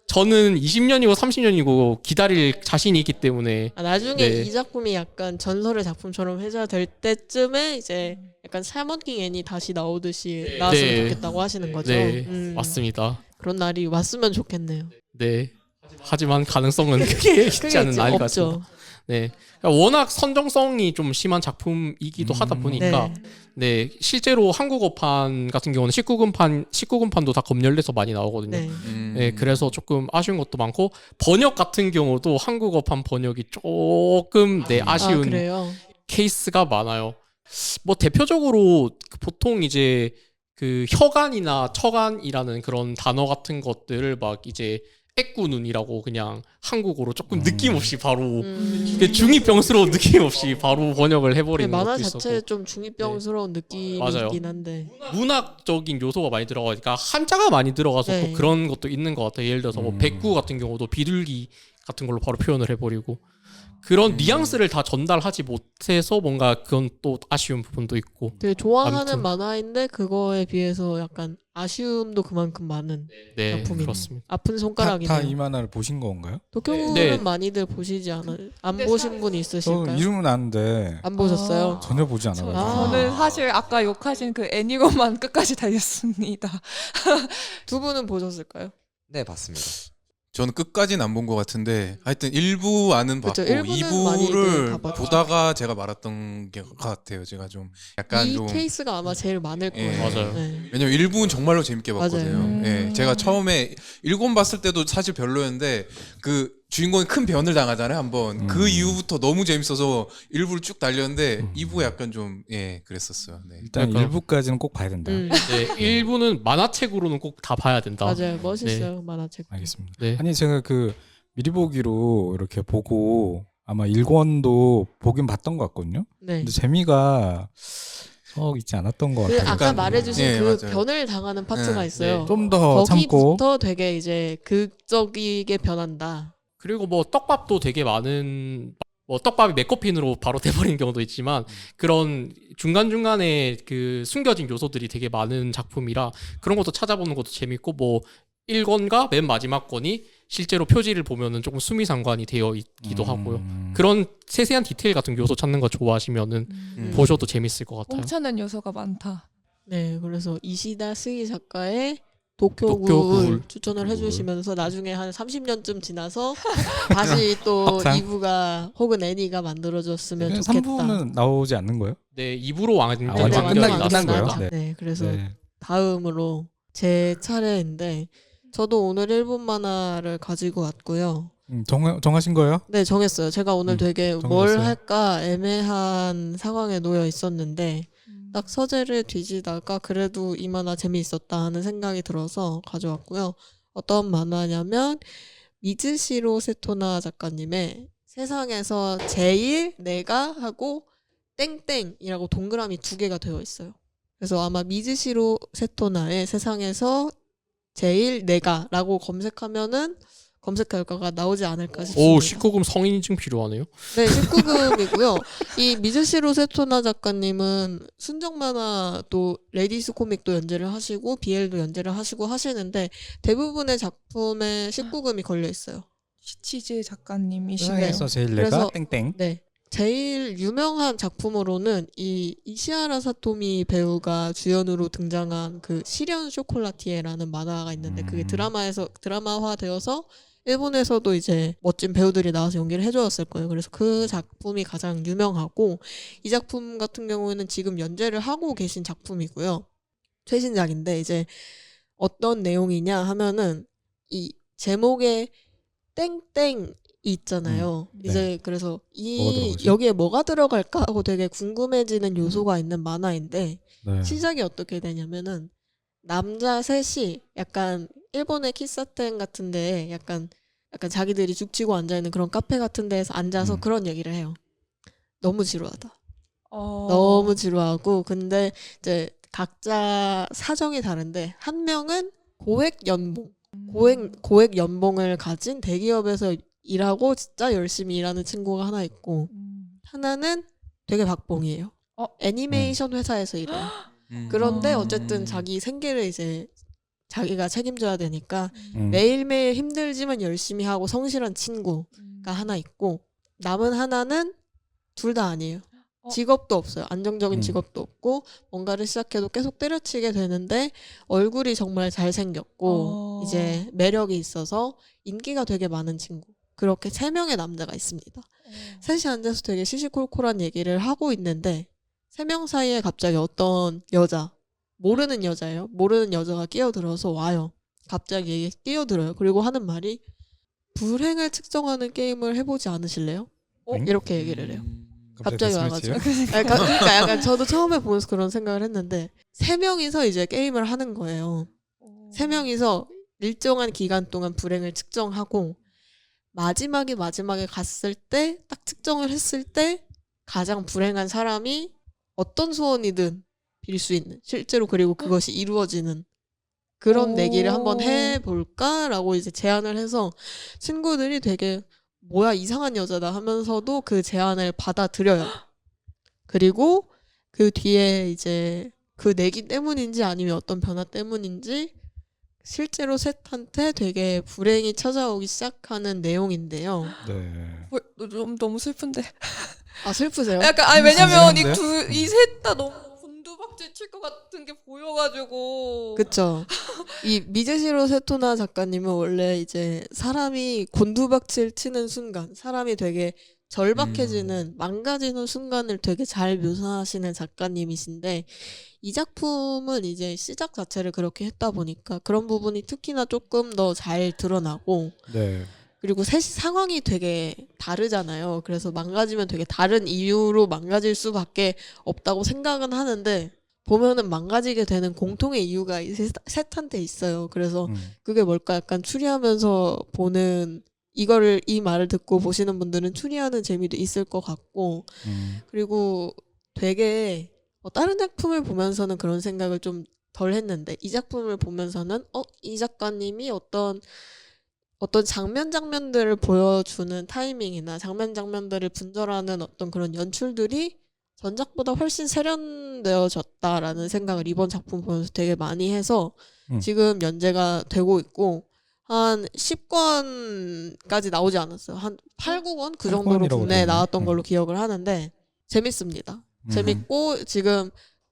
저는 20년이고 30년이고 기다릴 자신이 있기 때문에 나중에 네. 이 작품이 약간 전설의 작품처럼 회자될 때쯤에 이제 약간 살먼킹 애니 다시 나오듯이 나왔으면 네. 좋겠다고 하시는 거죠. 네, 맞습니다. 그런 날이 왔으면 좋겠네요. 네. 하지만 가능성은 크게 쉽지 않은 날인 것 같습니다. 없죠. 네. 그러니까 워낙 선정성이 좀 심한 작품이기도 하다 보니까 네. 실제로 한국어판 같은 경우는 19금판도 다 검열돼서 많이 나오거든요. 네. 네, 그래서 조금 아쉬운 것도 많고 번역 같은 경우도 한국어판 번역이 조금 아쉬운 그래요. 케이스가 많아요. 뭐 대표적으로 보통 이제 그 혀간이나 처간이라는 그런 단어 같은 것들을 막 이제 애꾸눈이라고 그냥 한국어로 조금 느낌 없이 바로 중이병스러운 느낌 없이 바로 번역을 해버리는 만화 것도 자체에 있었고 좀 중이병스러운 느낌이 맞아요. 있긴 한데 문학적인 요소가 많이 들어가니까 한자가 많이 들어가서 네. 또 그런 것도 있는 것 같아요. 예를 들어서 뭐 백구 같은 경우도 비둘기 같은 걸로 바로 표현을 해버리고 그런 뉘앙스를 다 전달하지 못해서 뭔가 그건 또 아쉬운 부분도 있고 되게 좋아하는 아무튼. 만화인데 그거에 비해서 약간 아쉬움도 그만큼 많은 네 작품이네요. 그렇습니다. 아픈 다 손가락이네요. 이 만화를 보신 건가요? 도쿄는 네. 많이들 보시지 않아요? 안 네, 보신 분 저 있으실까요? 이름은 아는데 안 보셨어요? 전혀 보지 않아가지고. 저는 사실 아까 욕하신 그 애니건만 끝까지 달렸습니다. 두 분은 보셨을까요? 네, 봤습니다. 저는 끝까지는 안 본 것 같은데 하여튼 1부안은 봤고 그쵸, 1부는 많이들 2부를 다 봤죠. 보다가 제가 말았던 것 같아요. 제가 좀 약간 이 좀 케이스가 아마 제일 많을 예. 거예요. 맞아요. 네. 왜냐면 1부는 정말로 재밌게 봤거든요. 맞아요. 예, 제가 처음에 1권 봤을 때도 사실 별로였는데 그 주인공이 큰 변을 당하잖아요. 한번 그 이후부터 너무 재밌어서 1부를 쭉 달렸는데 2부가 약간 좀 그랬었어요. 네. 일단 그러니까. 1부까지는 꼭 봐야 된다. 네, 일부는 만화책으로는 꼭 다 봐야 된다. 맞아요. 멋있어요. 만화책. 알겠습니다. 네. 아니 제가 그 미리 보기로 이렇게 보고 아마 1권도 보긴 봤던 것 같거든요. 네. 근데 재미가 썩 있지 않았던 것 그 같아요. 아까 말해주신 예, 그 맞아요. 변을 당하는 파트가 네, 있어요. 좀 더 참고 거기부터 되게 이제 극적이게 변한다. 그리고 뭐 떡밥도 되게 많은 뭐 떡밥이 메커핀으로 바로 돼버리는 경우도 있지만 그런 중간중간에 그 숨겨진 요소들이 되게 많은 작품이라 그런 것도 찾아보는 것도 재밌고 뭐 1권과 맨 마지막 권이 실제로 표지를 보면은 조금 수미상관이 되어 있기도 하고요. 그런 세세한 디테일 같은 요소 찾는 거 좋아하시면은 보셔도 재밌을 것 같아요. 꽁차는 요소가 많다. 네, 그래서 이시다 스기 작가의 도쿄굴 도쿄굴. 추천을 해주시면서 나중에 한 30년쯤 지나서 다시 또 확산. 2부가 혹은 애니가 만들어졌으면 좋겠다. 3부는 나오지 않는 거예요? 네, 2부로 완전히 완전 완결이 끝난 거예요? 났습니다. 네. 네, 그래서 네. 다음으로 제 차례인데 저도 오늘 일본 만화를 가지고 왔고요. 정하신 거예요? 네, 정했어요. 제가 오늘 되게 뭘 정하셨어요? 할까 애매한 상황에 놓여 있었는데 딱 서재를 뒤지다가 그래도 이 만화 재미있었다 하는 생각이 들어서 가져왔고요. 어떤 만화냐면 미즈시로 세토나 작가님의 세상에서 제일 내가 하고 땡땡이라고 동그라미 2개가 되어 있어요. 그래서 아마 미즈시로 세토나의 세상에서 제일 내가라고 검색하면은 검색 결과가 나오지 않을까 싶습니다. 오, 19금 성인 인증 필요하네요. 네, 19금이고요. 이 미즈시로 세토나 작가님은 순정 만화도 레디스 코믹도 연재를 하시고 BL도 연재를 하시고 하시는데 대부분의 작품에 19금이 걸려 있어요. 시치즈 작가님이시네요. 세상에서 제일 내가 그래서- 땡땡. 네. 제일 유명한 작품으로는 이 이시하라 사토미 배우가 주연으로 등장한 그 시련 쇼콜라티에라는 만화가 있는데 그게 드라마화되어서 일본에서도 이제 멋진 배우들이 나와서 연기를 해주었을 거예요. 그래서 그 작품이 가장 유명하고 이 작품 같은 경우에는 지금 연재를 하고 계신 작품이고요. 최신작인데 이제 어떤 내용이냐 하면은 이 제목에 땡땡 있잖아요. 네. 이제 그래서 뭐가 들어가지? 여기에 뭐가 들어갈까 하고 되게 궁금해지는 요소가 있는 만화인데 네. 시작이 어떻게 되냐면은 남자 셋이 약간 일본의 키사텐 같은데 약간 자기들이 죽치고 앉아 있는 그런 카페 같은 데에서 앉아서 그런 얘기를 해요. 너무 지루하다. 너무 지루하고. 근데 이제 각자 사정이 다른데 한 명은 고액 연봉을 가진 대기업에서 일하고 진짜 열심히 일하는 친구가 하나 있고, 하나는 되게 박봉이에요. 애니메이션 회사에서 일해요. 그런데 어쨌든 자기 생계를 이제 자기가 책임져야 되니까 매일매일 힘들지만 열심히 하고 성실한 친구가 하나 있고, 남은 하나는 둘 다 아니에요. 직업도 없어요. 안정적인 직업도 없고, 뭔가를 시작해도 계속 때려치게 되는데 얼굴이 정말 잘생겼고 이제 매력이 있어서 인기가 되게 많은 친구. 그렇게 3명의 남자가 있습니다. 셋이 앉아서 되게 시시콜콜한 얘기를 하고 있는데 3명 사이에 갑자기 어떤 여자, 모르는 여자예요. 모르는 여자가 끼어들어서 와요. 갑자기 얘기에 끼어들어요. 그리고 하는 말이, 불행을 측정하는 게임을 해보지 않으실래요? 이렇게 얘기를 해요. 갑자기 와가지고. 그러니까 약간 저도 처음에 보면서 그런 생각을 했는데, 3명이서 이제 게임을 하는 거예요. 3명이서 일정한 기간 동안 불행을 측정하고, 마지막에 갔을 때, 딱 측정을 했을 때 가장 불행한 사람이 어떤 소원이든 빌 수 있는, 실제로 그리고 그것이 이루어지는 그런 내기를 한번 해볼까라고 이제 제안을 해서, 친구들이 되게 뭐야 이상한 여자다 하면서도 그 제안을 받아들여요. 그리고 그 뒤에 이제 그 내기 때문인지 아니면 어떤 변화 때문인지 실제로 셋한테 되게 불행이 찾아오기 시작하는 내용인데요. 네. 좀 너무 슬픈데. 아, 슬프세요? 약간 아니 왜냐면 슬픈데요? 이 셋 다 너무 곤두박질 칠 것 같은 게 보여가지고. 그쵸. 이 미제시로 세토나 작가님은 원래 이제 사람이 곤두박질 치는 순간, 사람이 되게 절박해지는, 망가지는 순간을 되게 잘 묘사하시는 작가님이신데, 이 작품은 이제 시작 자체를 그렇게 했다 보니까 그런 부분이 특히나 조금 더 잘 드러나고, 네. 그리고 셋이 상황이 되게 다르잖아요. 그래서 망가지면 되게 다른 이유로 망가질 수밖에 없다고 생각은 하는데, 보면은 망가지게 되는 공통의 이유가 이 셋한테 있어요. 그래서 그게 뭘까 약간 추리하면서 보는, 이 말을 듣고 보시는 분들은 추리하는 재미도 있을 것 같고, 그리고 되게 다른 작품을 보면서는 그런 생각을 좀 덜 했는데, 이 작품을 보면서는 이 작가님이 어떤 장면들을 보여주는 타이밍이나 장면들을 분절하는 어떤 그런 연출들이 전작보다 훨씬 세련되어졌다라는 생각을 이번 작품 보면서 되게 많이 해서 지금 연재가 되고 있고, 한 10권까지 나오지 않았어요. 한 8, 9권 그 정도로 국내에 나왔던 걸로 기억을 하는데 재밌습니다. 재밌고 지금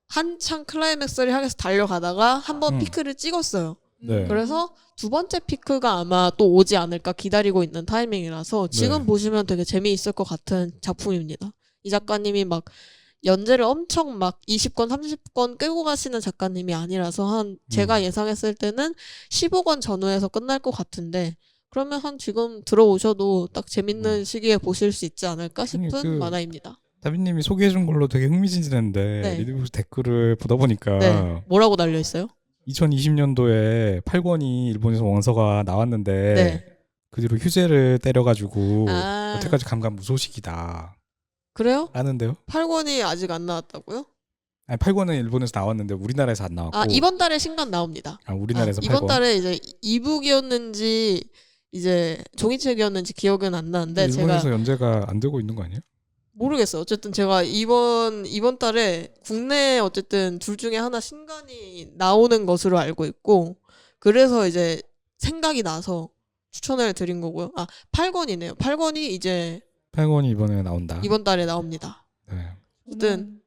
한창 클라이맥스를 향해서 달려가다가 한번 피크를 찍었어요. 네. 그래서 두 번째 피크가 아마 또 오지 않을까 기다리고 있는 타이밍이라서 지금 네. 보시면 되게 재미있을 것 같은 작품입니다. 이 작가님이 막 연재를 엄청 막 20권, 30권 끌고 가시는 작가님이 아니라서 한 제가 예상했을 때는 15권 전후에서 끝날 것 같은데, 그러면 한 지금 들어오셔도 딱 재밌는 시기에 보실 수 있지 않을까 싶은 만화입니다. 다빈님이 소개해준 걸로 되게 흥미진진했는데 네. 리뷰 댓글을 보다 보니까 네. 뭐라고 달려 있어요? 2020년도에 8권이 일본에서 원서가 나왔는데 네. 그 뒤로 휴재를 때려가지고 아, 여태까지 감감무소식이다 그래요? 라는데요. 8권이 아직 안 나왔다고요? 아니 8권은 일본에서 나왔는데 우리나라에서 안 나왔고. 아, 이번 달에 신간 나옵니다. 우리나라에서 8권. 이번 달에 이제 이북이었는지 이제 종이책이었는지 기억은 안 나는데 일본에서 제가 연재가 안 되고 있는 거 아니에요? 모르겠어요. 어쨌든 제가 이번 달에 국내에 어쨌든 둘 중에 하나 신간이 나오는 것으로 알고 있고, 그래서 이제 생각이 나서 추천을 드린 거고요. 8권이네요. 8권이 이제 8권이 이번에 나온다. 이번 달에 나옵니다. 네. 어쨌든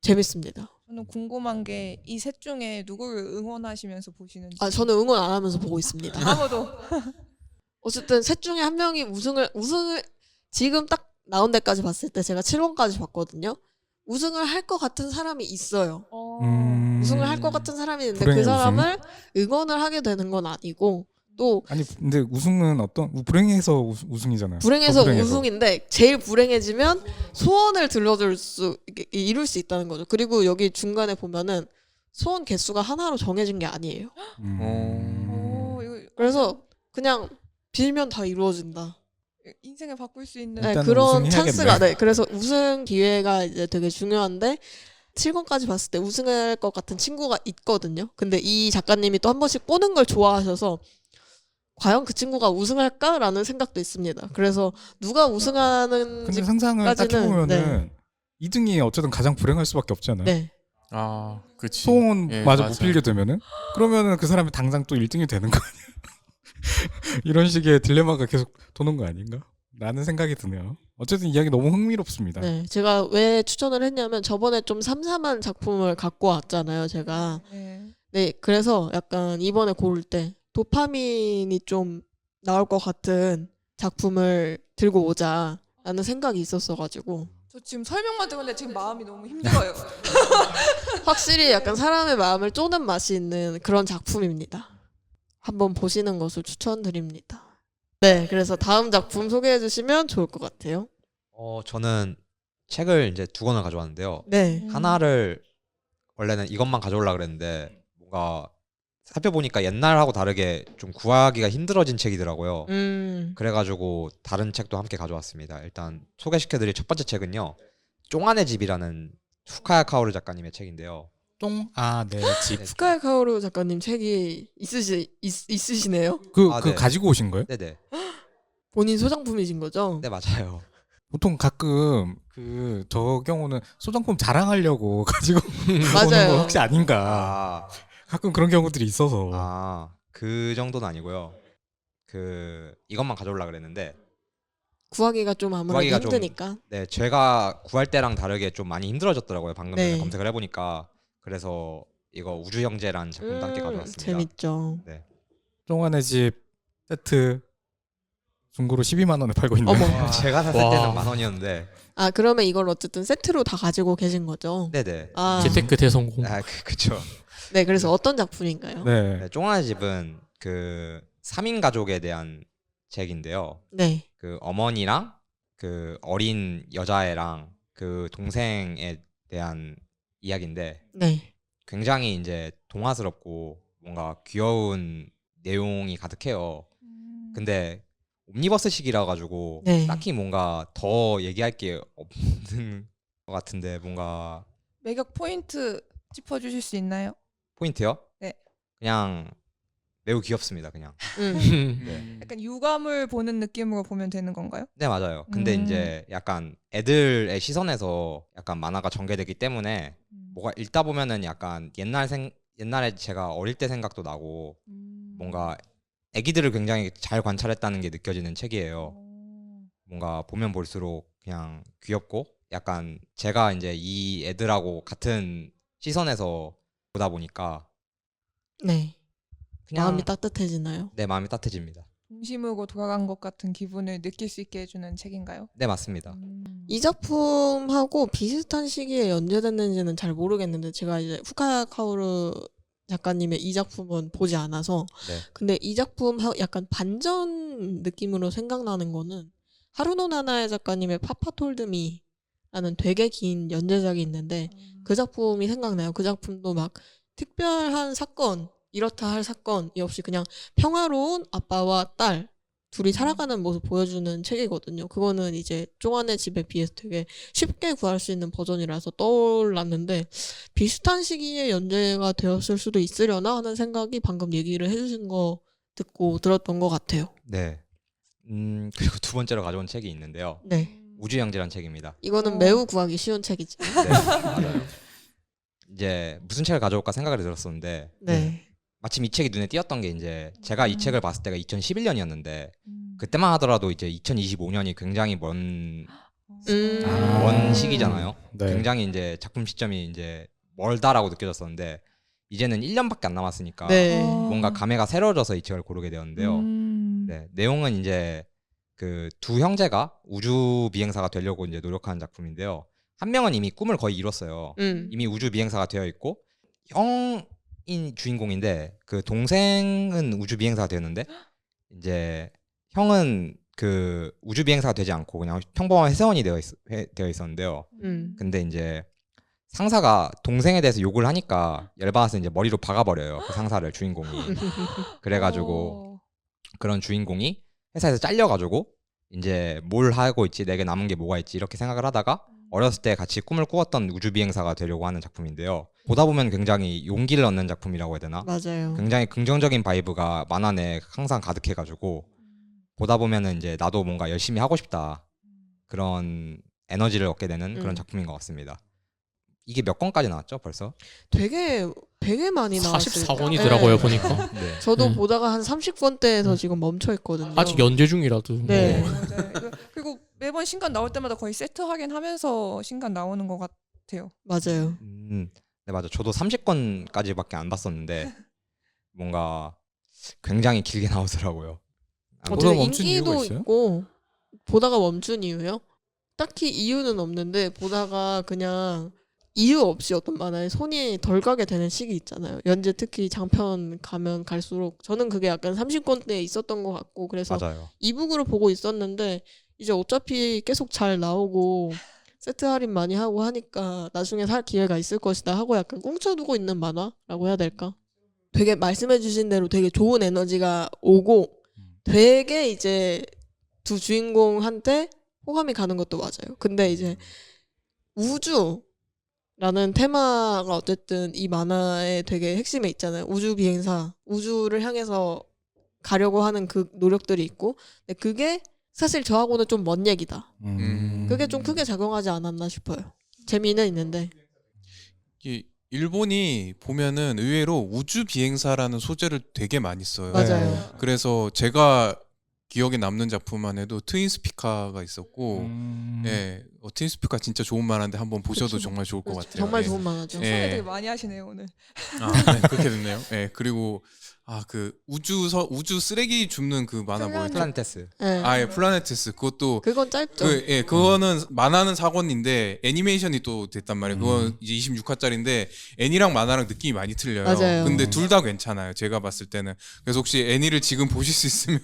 재밌습니다. 저는 궁금한 게 이 셋 중에 누구를 응원하시면서 보시는지. 저는 응원 안 하면서 보고 있습니다. 아무도. 어쨌든 셋 중에 한 명이 우승을 지금 딱 나온 데까지 봤을 때 제가 7원까지 봤거든요. 우승을 할 것 같은 사람이 있어요. 우승을 할 것 같은 사람이 있는데 그 불행의 사람을 응원을 하게 되는 건 아니고, 또 아니 근데 우승은 불행해서 우승이잖아요. 불행해서 불행해서. 우승인데 제일 불행해지면 소원을 이룰 수 있다는 거죠. 그리고 여기 중간에 보면은 소원 개수가 하나로 정해진 게 아니에요. 이거 그래서 그냥 빌면 다 이루어진다. 인생을 바꿀 수 있는 네, 일단은 그런 우승해야겠네. 찬스가 네. 그래서 우승 기회가 이제 되게 중요한데 7권까지 봤을 때 우승할 것 같은 친구가 있거든요. 근데 이 작가님이 또 한 번씩 보는 걸 좋아하셔서 과연 그 친구가 우승할까라는 생각도 있습니다. 그래서 누가 근데 우승하는지 상상을 딱 까지는, 해보면은 2등이 어쨌든 가장 불행할 수밖에 없잖아요. 네. 아, 그치. 소원 예, 마저 못 맞아. 빌게 되면은 그러면은 그 사람이 당장 또 1등이 되는 거 아니야? 이런 식의 딜레마가 계속 도는 거 아닌가? 라는 생각이 드네요. 어쨌든 이야기 너무 흥미롭습니다. 네. 제가 왜 추천을 했냐면 저번에 좀 삼삼한 작품을 갖고 왔잖아요. 제가. 네. 네. 그래서 약간 이번에 고를 때 도파민이 좀 나올 것 같은 작품을 들고 오자라는 생각이 있었어가지고 저 지금 설명만 듣는데 지금 마음이 너무 힘들어요. 확실히 약간 사람의 마음을 쪼는 맛이 있는 그런 작품입니다. 한번 보시는 것을 추천드립니다. 네, 그래서 다음 작품 소개해 주시면 좋을 것 같아요. 저는 책을 이제 2권을 가져왔는데요. 네. 하나를 원래는 이것만 가져오려고 그랬는데 뭔가 살펴보니까 옛날하고 다르게 좀 구하기가 힘들어진 책이더라고요. 그래가지고 다른 책도 함께 가져왔습니다. 일단 소개시켜드릴 첫 번째 책은요. 쫑안의 집이라는 후카야 카오루 작가님의 책인데요. 네, 집. 스카이 카오루 작가님 책이 있으시네요. 그 네. 가지고 오신 거예요? 네네. 본인 소장품이신 거죠? 네 맞아요. 보통 가끔 저 경우는 소장품 자랑하려고 가지고 오는 맞아요. 거 혹시 아닌가? 아, 가끔 그런 경우들이 있어서. 그 정도는 아니고요. 이것만 가져오려고 그랬는데 구하기가 좀 아무래도 구하기가 좀- 힘드니까. 네, 제가 구할 때랑 다르게 좀 많이 힘들어졌더라고요. 방금 전에 네. 검색을 해보니까. 그래서 이거 우주 형제라는 작품도 함께 가져왔습니다. 재밌죠. 쫑안의 집 세트 중고로 12만 원에 팔고 있네요. 어머. 제가 샀을 와. 때는 10,000원이었는데, 아, 그러면 이걸 어쨌든 세트로 다 가지고 계신 거죠? 네네. 아, 재테크 대성공. 그쵸. 네, 그래서 어떤 작품인가요? 네. 네, 쫑안의 집은 3인 가족에 대한 책인데요. 네. 어머니랑 어린 여자애랑 동생에 대한 이야기인데 네. 굉장히 이제 동화스럽고 뭔가 귀여운 내용이 가득해요. 근데 옴니버스식이라 가지고 네. 딱히 뭔가 더 얘기할 게 없는 것 같은데 뭔가 매력 포인트 짚어주실 수 있나요? 포인트요? 네. 그냥 매우 귀엽습니다. 그냥. 음. 약간 유감을 보는 느낌으로 보면 되는 건가요? 네 맞아요. 근데 음. 이제 약간 애들의 시선에서 약간 만화가 전개되기 때문에 뭐가 읽다 보면은 약간 옛날에 제가 어릴 때 생각도 나고 뭔가 애기들을 굉장히 잘 관찰했다는 게 느껴지는 책이에요. 뭔가 보면 볼수록 그냥 귀엽고 약간 제가 이제 이 애들하고 같은 시선에서 보다 보니까 네. 그냥 마음이 따뜻해지나요? 내 마음이 따뜻해집니다. 동심으로 돌아간 것 같은 기분을 느낄 수 있게 해주는 책인가요? 네 맞습니다. 이 작품하고 비슷한 시기에 연재됐는지는 잘 모르겠는데 제가 이제 후카야 카오루 작가님의 이 작품은 보지 않아서 네. 근데 이 작품 약간 반전 느낌으로 생각나는 거는 하루노 나나에 작가님의 파파톨드미라는 되게 긴 연재작이 있는데 그 작품이 생각나요. 그 작품도 막 특별한 사건, 이렇다 할 사건이 없이 그냥 평화로운 아빠와 딸 둘이 살아가는 모습 보여주는 책이거든요. 그거는 이제 쫑안의 집에 비해서 되게 쉽게 구할 수 있는 버전이라서 떠올랐는데 비슷한 시기에 연재가 되었을 수도 있으려나 하는 생각이 방금 얘기를 해주신 거 듣고 들었던 것 같아요. 네. 그리고 두 번째로 가져온 책이 있는데요. 네. 우주형제란 책입니다. 이거는 매우 구하기 쉬운 책이죠. 네. 이제 무슨 책을 가져올까 생각을 들었었는데 네. 마침 이 책이 눈에 띄었던 게 이제 제가 이 책을 봤을 때가 2011년이었는데 그때만 하더라도 이제 2025년이 굉장히 먼 시기잖아요. 네. 굉장히 이제 작품 시점이 이제 멀다라고 느껴졌었는데 이제는 1년밖에 안 남았으니까 네. 뭔가 감회가 새로워져서 이 책을 고르게 되었는데요. 네, 내용은 이제 두 형제가 우주 비행사가 되려고 이제 노력하는 작품인데요. 한 명은 이미 꿈을 거의 이뤘어요. 이미 우주 비행사가 되어 있고 형인 주인공인데 그 동생은 우주 비행사가 되었는데 이제 형은 우주 비행사가 되지 않고 그냥 평범한 회사원이 되어 있었는데요. 근데 이제 상사가 동생에 대해서 욕을 하니까 열받아서 이제 머리로 박아버려요. 그 상사를 주인공이. 그래가지고 그런 주인공이 회사에서 잘려가지고 이제 뭘 하고 있지, 내게 남은 게 뭐가 있지 이렇게 생각을 하다가 어렸을 때 같이 꿈을 꾸었던 우주 비행사가 되려고 하는 작품인데요. 보다 보면 굉장히 용기를 얻는 작품이라고 해야 되나? 맞아요. 굉장히 긍정적인 바이브가 만화 내에 항상 가득해가지고 보다 보면은 이제 나도 뭔가 열심히 하고 싶다 그런 에너지를 얻게 되는 그런 작품인 것 같습니다. 이게 몇 권까지 나왔죠 벌써? 되게 많이 나왔어요. 44권이더라고요 네. 보니까. 네. 저도 보다가 한 30권대에서 지금 멈춰 있거든요. 아직 연재 중이라도. 네. 맞아요. 그리고 매번 신간 나올 때마다 거의 세트 확인하면서 신간 나오는 것 같아요. 맞아요. 네 맞아. 저도 30권까지밖에 안 봤었는데 뭔가 굉장히 길게 나오더라고요. 보다가 되게 멈춘 이유가 인기도 있어요? 있고 보다가 멈춘 이유요? 딱히 이유는 없는데 보다가 그냥 이유 없이 어떤 만화에 손이 덜 가게 되는 시기 있잖아요. 연재 특히 장편 가면 갈수록 저는 그게 약간 30권대에 있었던 것 같고 그래서 맞아요. 이북으로 보고 있었는데 이제 어차피 계속 잘 나오고 세트 할인 많이 하고 하니까 나중에 살 기회가 있을 것이다 하고 약간 꽁쳐두고 있는 만화라고 해야 될까? 되게 말씀해주신 대로 되게 좋은 에너지가 오고 되게 이제 두 주인공한테 호감이 가는 것도 맞아요. 근데 이제 우주라는 테마가 어쨌든 이 만화의 되게 핵심에 있잖아요. 우주 비행사, 우주를 향해서 가려고 하는 그 노력들이 있고 근데 그게 사실 저하고는 좀 먼 얘기다. 그게 좀 크게 작용하지 않았나 싶어요. 재미는 있는데. 이 일본이 보면은 의외로 우주 비행사라는 소재를 되게 많이 써요. 맞아요. 그래서 제가 기억에 남는 작품만 해도 트윈스피카가 있었고, 예, 트윈스피카 진짜 좋은 만화인데 한번 보셔도 그쵸. 정말 좋을 것 같아요. 정말 예. 좋은 만화죠. 예. 소개 되게 많이 하시네요 오늘. 네, 그렇게 됐네요. 예, 그리고 그 우주 쓰레기 줍는 그 만화 뭐였죠? 플라네테스. 네. 예, 플라네테스. 그것도 그건 짧죠. 그거는 만화는 4권인데 애니메이션이 또 됐단 말이에요. 그건 이제 26화짜리인데 애니랑 만화랑 느낌이 많이 틀려요. 맞아요. 근데 둘 다 괜찮아요. 제가 봤을 때는. 그래서 혹시 애니를 지금 보실 수 있으면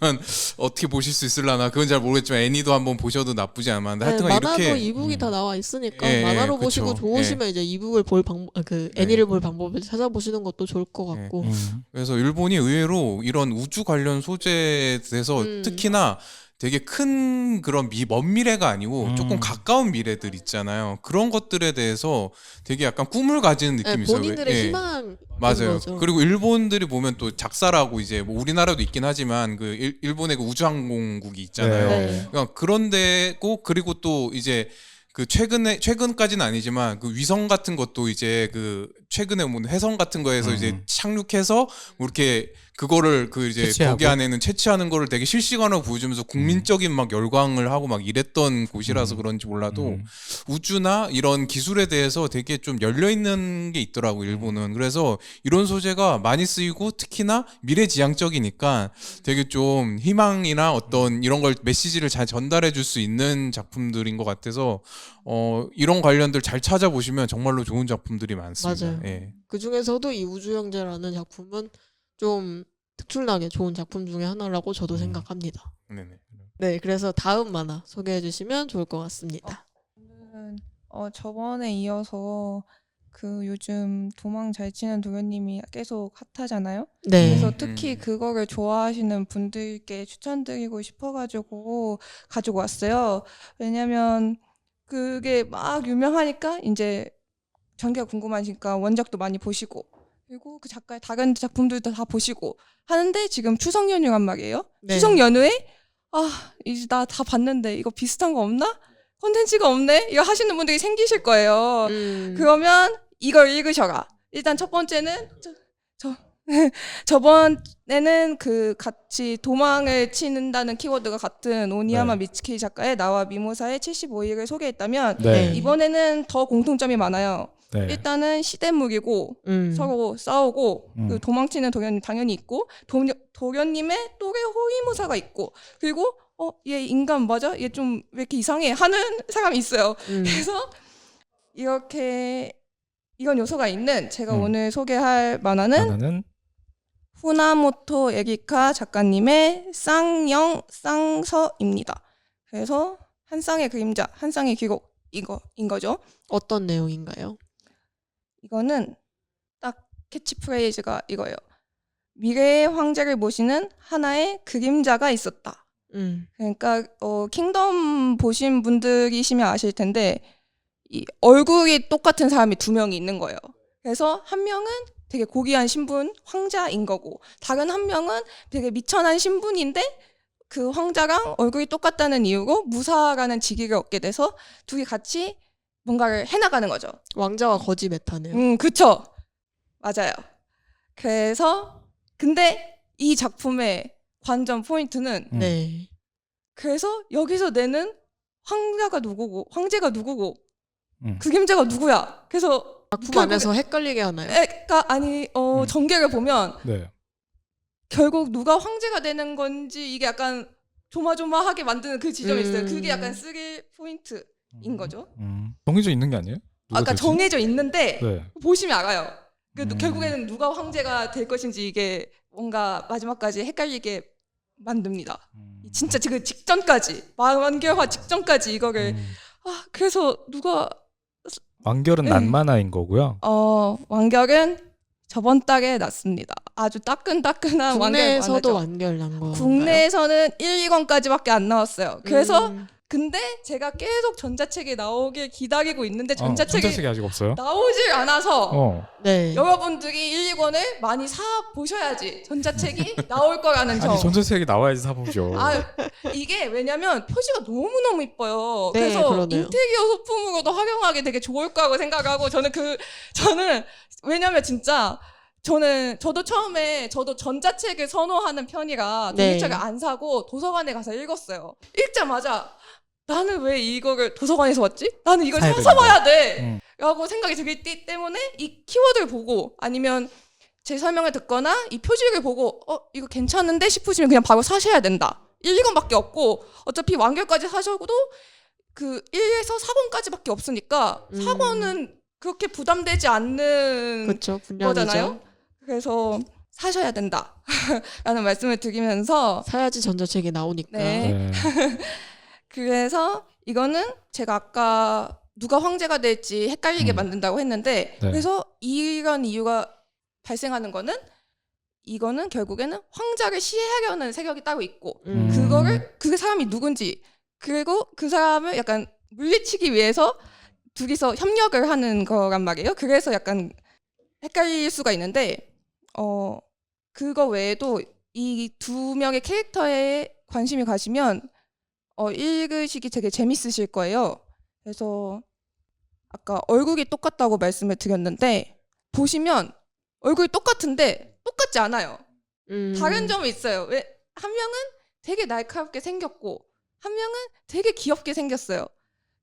어떻게 보실 수 있을라나 그건 잘 모르겠지만 애니도 한번 보셔도 나쁘지 않은데 네, 하여튼 만화도 이렇게 이북이 다 나와 있으니까 예, 만화로 예, 보시고 그쵸. 좋으시면 이제 이북을 볼 방법, 애니를 볼 방법을 찾아보시는 것도 좋을 것 같고. 그래서 일본이 의외로 이런 우주 관련 소재에 대해서 특히나 되게 큰 그런 먼 미래가 아니고 조금 가까운 미래들 있잖아요. 그런 것들에 대해서 되게 약간 꿈을 가지는 느낌이 있어요. 본인들의 예. 희망 맞아요. 거죠. 그리고 일본들이 보면 또 작사라고 이제 뭐 우리나라도 있긴 하지만 그 일본의 그 우주항공국이 있잖아요. 네. 그러니까 그런 데고 그리고 또 이제 그 최근까지는 아니지만 그 위성 같은 것도 이제 그 최근에 뭐 해성 같은 거에서 이제 착륙해서 이렇게 그거를 그 이제 채취하고. 거기 안에는 채취하는 거를 되게 실시간으로 보여주면서 국민적인 막 열광을 하고 막 이랬던 곳이라서 그런지 몰라도 우주나 이런 기술에 대해서 되게 좀 열려 있는 게 있더라고 일본은. 그래서 이런 소재가 많이 쓰이고 특히나 미래지향적이니까 되게 좀 희망이나 어떤 이런 걸 메시지를 잘 전달해 줄 수 있는 작품들인 것 같아서 이런 관련들 잘 찾아보시면 정말로 좋은 작품들이 많습니다. 맞아요. 예. 그 중에서도 이 우주형제라는 작품은 좀 특출나게 좋은 작품 중에 하나라고 저도 생각합니다. 네네. 네, 그래서 다음 만화 소개해 주시면 좋을 것 같습니다. 저번에 이어서 그 요즘 도망 잘 치는 도련님이 계속 핫하잖아요. 네. 그래서 특히 그거를 좋아하시는 분들께 추천드리고 싶어가지고 가지고 왔어요. 왜냐면 그게 막 유명하니까 이제 전개가 궁금하니까 원작도 많이 보시고 그리고 그 작가의 다른 작품들도 다 보시고 하는데 지금 추석 연휴란 말이에요. 네. 추석 연휴에 이제 나 다 봤는데 이거 비슷한 거 없나? 콘텐츠가 없네? 이거 하시는 분들이 생기실 거예요. 그러면 이걸 읽으셔라. 일단 첫 번째는 저번에는 그 같이 도망을 치는다는 키워드가 같은 오니야마 네. 미츠키 작가의 나와 미모사의 75일을 소개했다면 네. 이번에는 더 공통점이 많아요. 네. 일단은 시대물이고 음. 서로 싸우고 음. 그 도망치는 도련님 당연히 있고 도련님의 또래 호위무사가 있고 그리고 얘 인간 맞아? 얘 좀 왜 이렇게 이상해? 하는 사람이 있어요. 그래서 이런 요소가 있는 제가 오늘 소개할 만화는 하나는 후나모토 에리카 작가님의 쌍영 쌍서입니다. 그래서 한 쌍의 그림자, 한 쌍의 기록 이거인 거죠. 어떤 내용인가요? 이거는 딱 캐치프레이즈가 이거예요. 미래의 황제를 모시는 하나의 그림자가 있었다. 그러니까 킹덤 보신 분들이시면 아실 텐데 이 얼굴이 똑같은 사람이 두 명이 있는 거예요. 그래서 한 명은 되게 고귀한 신분 황자인 거고 다른 한 명은 되게 미천한 신분인데 그 황자랑 얼굴이 똑같다는 이유로 무사라는 직위를 얻게 돼서 둘이 같이 뭔가를 해나가는 거죠. 왕자와 거지 메타네요. 그쵸. 맞아요. 그래서 근데 이 작품의 관전 포인트는 네. 그래서 여기서 내는 황제가 누구고 그림자가 누구야. 그래서 작품 안에서 헷갈리게 하나요? 전개를 보면 네. 결국 누가 황제가 되는 건지 이게 약간 조마조마하게 만드는 그 지점이 있어요. 그게 약간 스릴 포인트인 거죠. 정해져 있는 게 아니에요? 누가 아까 될지? 정해져 있는데 네. 보시면 알아요. 결국에는 누가 황제가 될 것인지 이게 뭔가 마지막까지 헷갈리게 만듭니다. 진짜 그 직전까지 완결화 직전까지 이거를 그래서 누가 완결은 난만화인 거고요. 완결은 저번 달에 났습니다. 아주 따끈따끈한 국내에서도 완결. 완결 난 거. 국내에서는 1, 2권까지밖에 안 나왔어요. 그래서 근데 제가 계속 전자책이 나오길 기다리고 있는데 전자책이 아직 없어요? 나오질 않아서 네. 여러분들이 1, 2권을 많이 사 보셔야지 전자책이 나올 거라는 점. 아니 전자책이 나와야지 사보죠. 이게 왜냐면 표지가 너무너무 이뻐요. 네, 그래서 그러네요. 인테리어 소품으로도 활용하기 되게 좋을 거라고 생각하고 저는 왜냐면 진짜 저도 처음에 전자책을 선호하는 편이라 종이책을 안 사고 도서관에 가서 읽었어요. 읽자마자 나는 왜 이거를 도서관에서 왔지? 나는 이걸 사서 봐야 돼! 라고 생각이 들기 때문에 이 키워드를 보고 아니면 제 설명을 듣거나 이 표지를 보고 이거 괜찮은데 싶으시면 그냥 바로 사셔야 된다. 1, 2권밖에 없고 어차피 완결까지 사셔도 그 1에서 4권까지밖에 없으니까 4권은 그렇게 부담되지 않는 그쵸, 분량이죠. 거잖아요. 그래서 사셔야 된다 라는 말씀을 드리면서 사야지 전자책이 나오니까. 네. 그래서 이거는 제가 아까 누가 황제가 될지 헷갈리게 만든다고 했는데 그래서 이런 이유가 발생하는 거는 이거는 결국에는 황자를 시해하려는 세력이 따로 있고 그거를 그 사람이 누군지 그리고 그 사람을 약간 물리치기 위해서 둘이서 협력을 하는 거란 말이에요. 그래서 약간 헷갈릴 수가 있는데 그거 외에도 이 두 명의 캐릭터에 관심이 가시면 읽으시기 되게 재밌으실 거예요. 그래서 아까 얼굴이 똑같다고 말씀을 드렸는데 보시면 얼굴이 똑같은데 똑같지 않아요. 다른 점이 있어요. 왜 한 명은 되게 날카롭게 생겼고 한 명은 되게 귀엽게 생겼어요.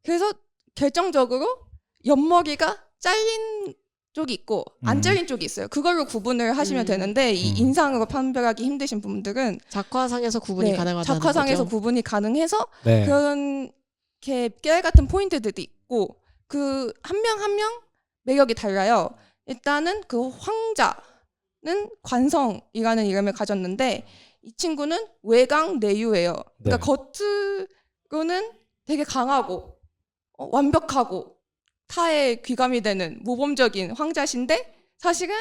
그래서 결정적으로 옆머리가 잘린 쪽이 있고 안 잘린 쪽이 있어요. 그걸로 구분을 하시면 되는데 이 인상으로 판별하기 힘드신 분들은 작화상에서 구분이 가능하다는 작화상에서 거죠? 구분이 가능해서 네. 그런 깨알 같은 포인트들이 있고 그 한 명 한 명 매력이 달라요. 일단은 그 황자는 관성이라는 이름을 가졌는데 이 친구는 외강 내유예요. 그러니까 겉으로는 되게 강하고 완벽하고 타의 귀감이 되는 모범적인 황자신데 사실은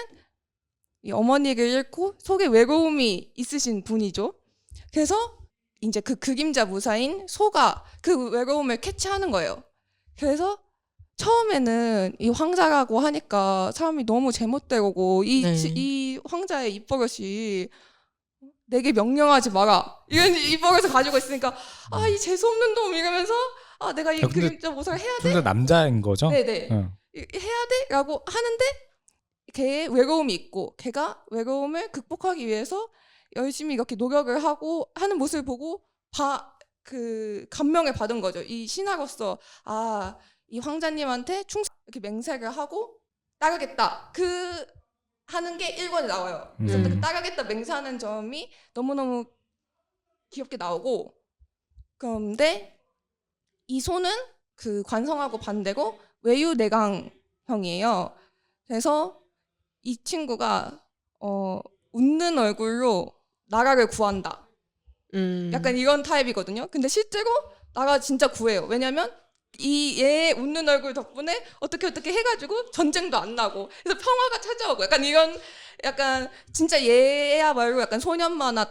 이 어머니를 잃고 속에 외로움이 있으신 분이죠. 그래서 이제 그 그림자 무사인 소가 그 외로움을 캐치하는 거예요. 그래서 처음에는 이 황자라고 하니까 사람이 너무 제멋대로고 이 황자의 입버릇이 내게 명령하지 마라 이런 입버릇을 가지고 있으니까 이 재수없는 놈 이러면서 내가 이 그림자 무사를 해야 돼? 둘 다 남자인 거죠? 네네. 해야 돼? 라고 하는데 걔의 외로움이 있고 걔가 외로움을 극복하기 위해서 열심히 이렇게 노력을 하고 하는 모습을 보고 그 감명을 받은 거죠. 이 신하로서 이 황자님한테 이렇게 맹세를 하고 따르겠다. 하는 게 1권에 나와요. 그래서 그 따르겠다 맹세하는 점이 너무너무 귀엽게 나오고 그런데 이 소는 그 관성하고 반대고 외유내강형이에요. 그래서 이 친구가 웃는 얼굴로 나라를 구한다. 약간 이런 타입이거든요. 근데 실제로 나라 진짜 구해요. 왜냐면 이 얘 웃는 얼굴 덕분에 어떻게 해가지고 전쟁도 안 나고 그래서 평화가 찾아오고 약간 이런 약간 진짜 얘야말로 약간 소년 만화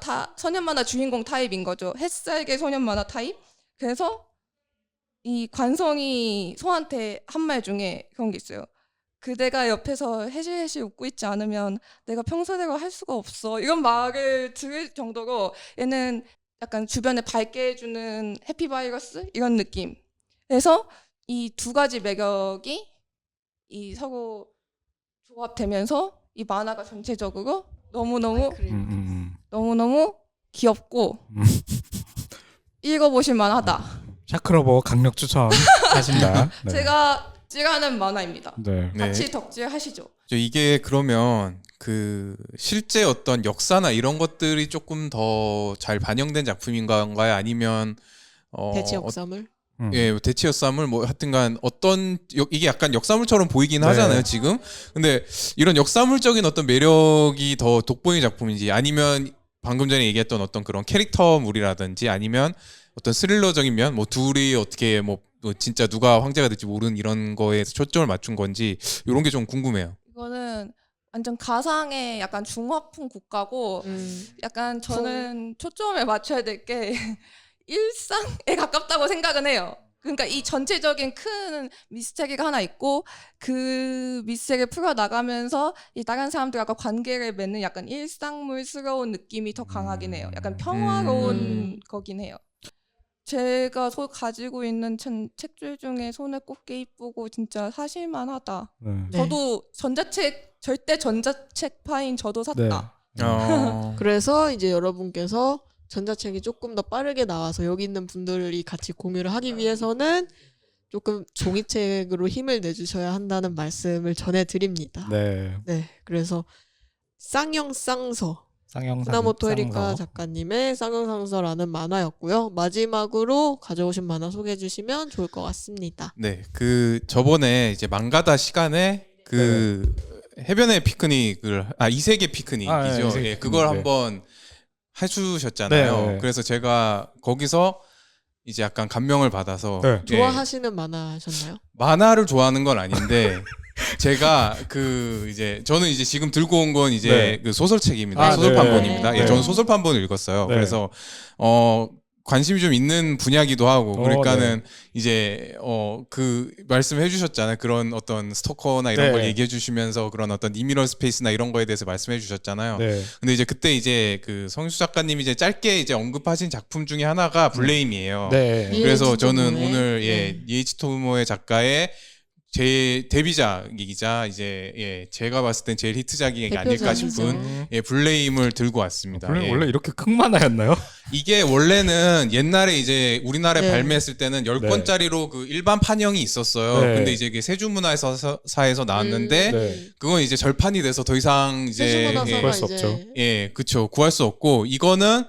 주인공 타입인 거죠. 햇살계 소년 만화 타입. 그래서 이 관성이 소한테 한 말 중에 그런 게 있어요. 그대가 옆에서 해실해실 웃고 있지 않으면 내가 평소대로 할 수가 없어. 이런 말을 들을 정도로 얘는 약간 주변에 밝게 해주는 해피바이러스 이런 느낌. 그래서 이 두 가지 매력이 이 서로 조합되면서 이 만화가 전체적으로 너무너무 귀엽고 읽어보실 만하다. 샤크러버 강력 추천하신다. 네. 제가 찌라는 만화입니다. 네. 같이 덕질하시죠. 이게 그러면 그 실제 어떤 역사나 이런 것들이 조금 더 잘 반영된 작품인가요? 아니면 대체 역사물? 예, 대치 역사물 뭐 하여튼간 어떤 이게 약간 역사물처럼 보이긴 네. 하잖아요, 지금. 근데 이런 역사물적인 어떤 매력이 더 돋보이는 작품인지 아니면 방금 전에 얘기했던 어떤 그런 캐릭터물이라든지 아니면 어떤 스릴러적인 면, 뭐 둘이 어떻게 뭐 진짜 누가 황제가 될지 모르는 이런 거에서 초점을 맞춘 건지 이런 게 좀 궁금해요. 이거는 완전 가상의 약간 중화풍 국가고 약간 저는 초점을 맞춰야 될 게 일상에 가깝다고 생각은 해요. 그러니까 이 전체적인 큰 미스테리가 하나 있고 그 미스테리를 풀어나가면서 이 다른 사람들과 관계를 맺는 약간 일상물스러운 느낌이 더 강하긴 해요. 약간 평화로운 거긴 해요. 제가 가지고 있는 책들 중에 손에 꼽기 이쁘고 진짜 사실만하다. 네. 저도 절대 전자책파인 저도 샀다. 그래서 이제 여러분께서 전자책이 조금 더 빠르게 나와서 여기 있는 분들이 같이 공유를 하기 위해서는 조금 종이책으로 힘을 내주셔야 한다는 말씀을 전해드립니다. 네. 네, 그래서 쌍용쌍서 쌍용상 후나모토 에리카 작가님의 쌍용쌍서라는 만화였고요. 마지막으로 가져오신 만화 소개해 주시면 좋을 것 같습니다. 네, 그 저번에 이제 망가다 시간에 그 해변의 피크닉을 이세계 피크닉이죠. 네, 예, 그걸 네. 한번 해주셨잖아요. 네. 그래서 제가 거기서 이제 약간 감명을 받아서 네. 좋아하시는 만화셨나요? 만화를 좋아하는 건 아닌데 제가 그 이제 저는 이제 지금 들고 온 건 이제 네. 그 소설책입니다. 아, 소설판본입니다. 네. 예, 저는 소설판본을 읽었어요. 네. 그래서 관심이 좀 있는 분야기도 하고 그러니까는 이제 그 말씀해 주셨잖아요. 그런 어떤 스토커나 이런 네. 걸 얘기해 주시면서 그런 어떤 리미럴 스페이스나 이런 거에 대해서 말씀해 주셨잖아요. 네. 근데 이제 그때 이제 그 성수 작가님이 이제 짧게 이제 언급하신 작품 중에 하나가 블레임이에요. 네. 그래서 이에이치 저는 토모의, 오늘 네. 이에이치 토모의 작가의 제 데뷔작이자 이제 제가 봤을 땐 제일 히트작이 아닐까 대표작이죠. 싶은 블레임을 들고 왔습니다. 원래, 예. 원래 이렇게 큰 만화였나요? 이게 원래는 옛날에 이제 우리나라에 네. 발매했을 때는 10권짜리로 그 일반 판형이 있었어요. 네. 근데 이제 이게 세주문화사에서 나왔는데 네. 그건 이제 절판이 돼서 더 이상 이제 세주문화사가 구할 수 이제 없죠. 그쵸. 구할 수 없고 이거는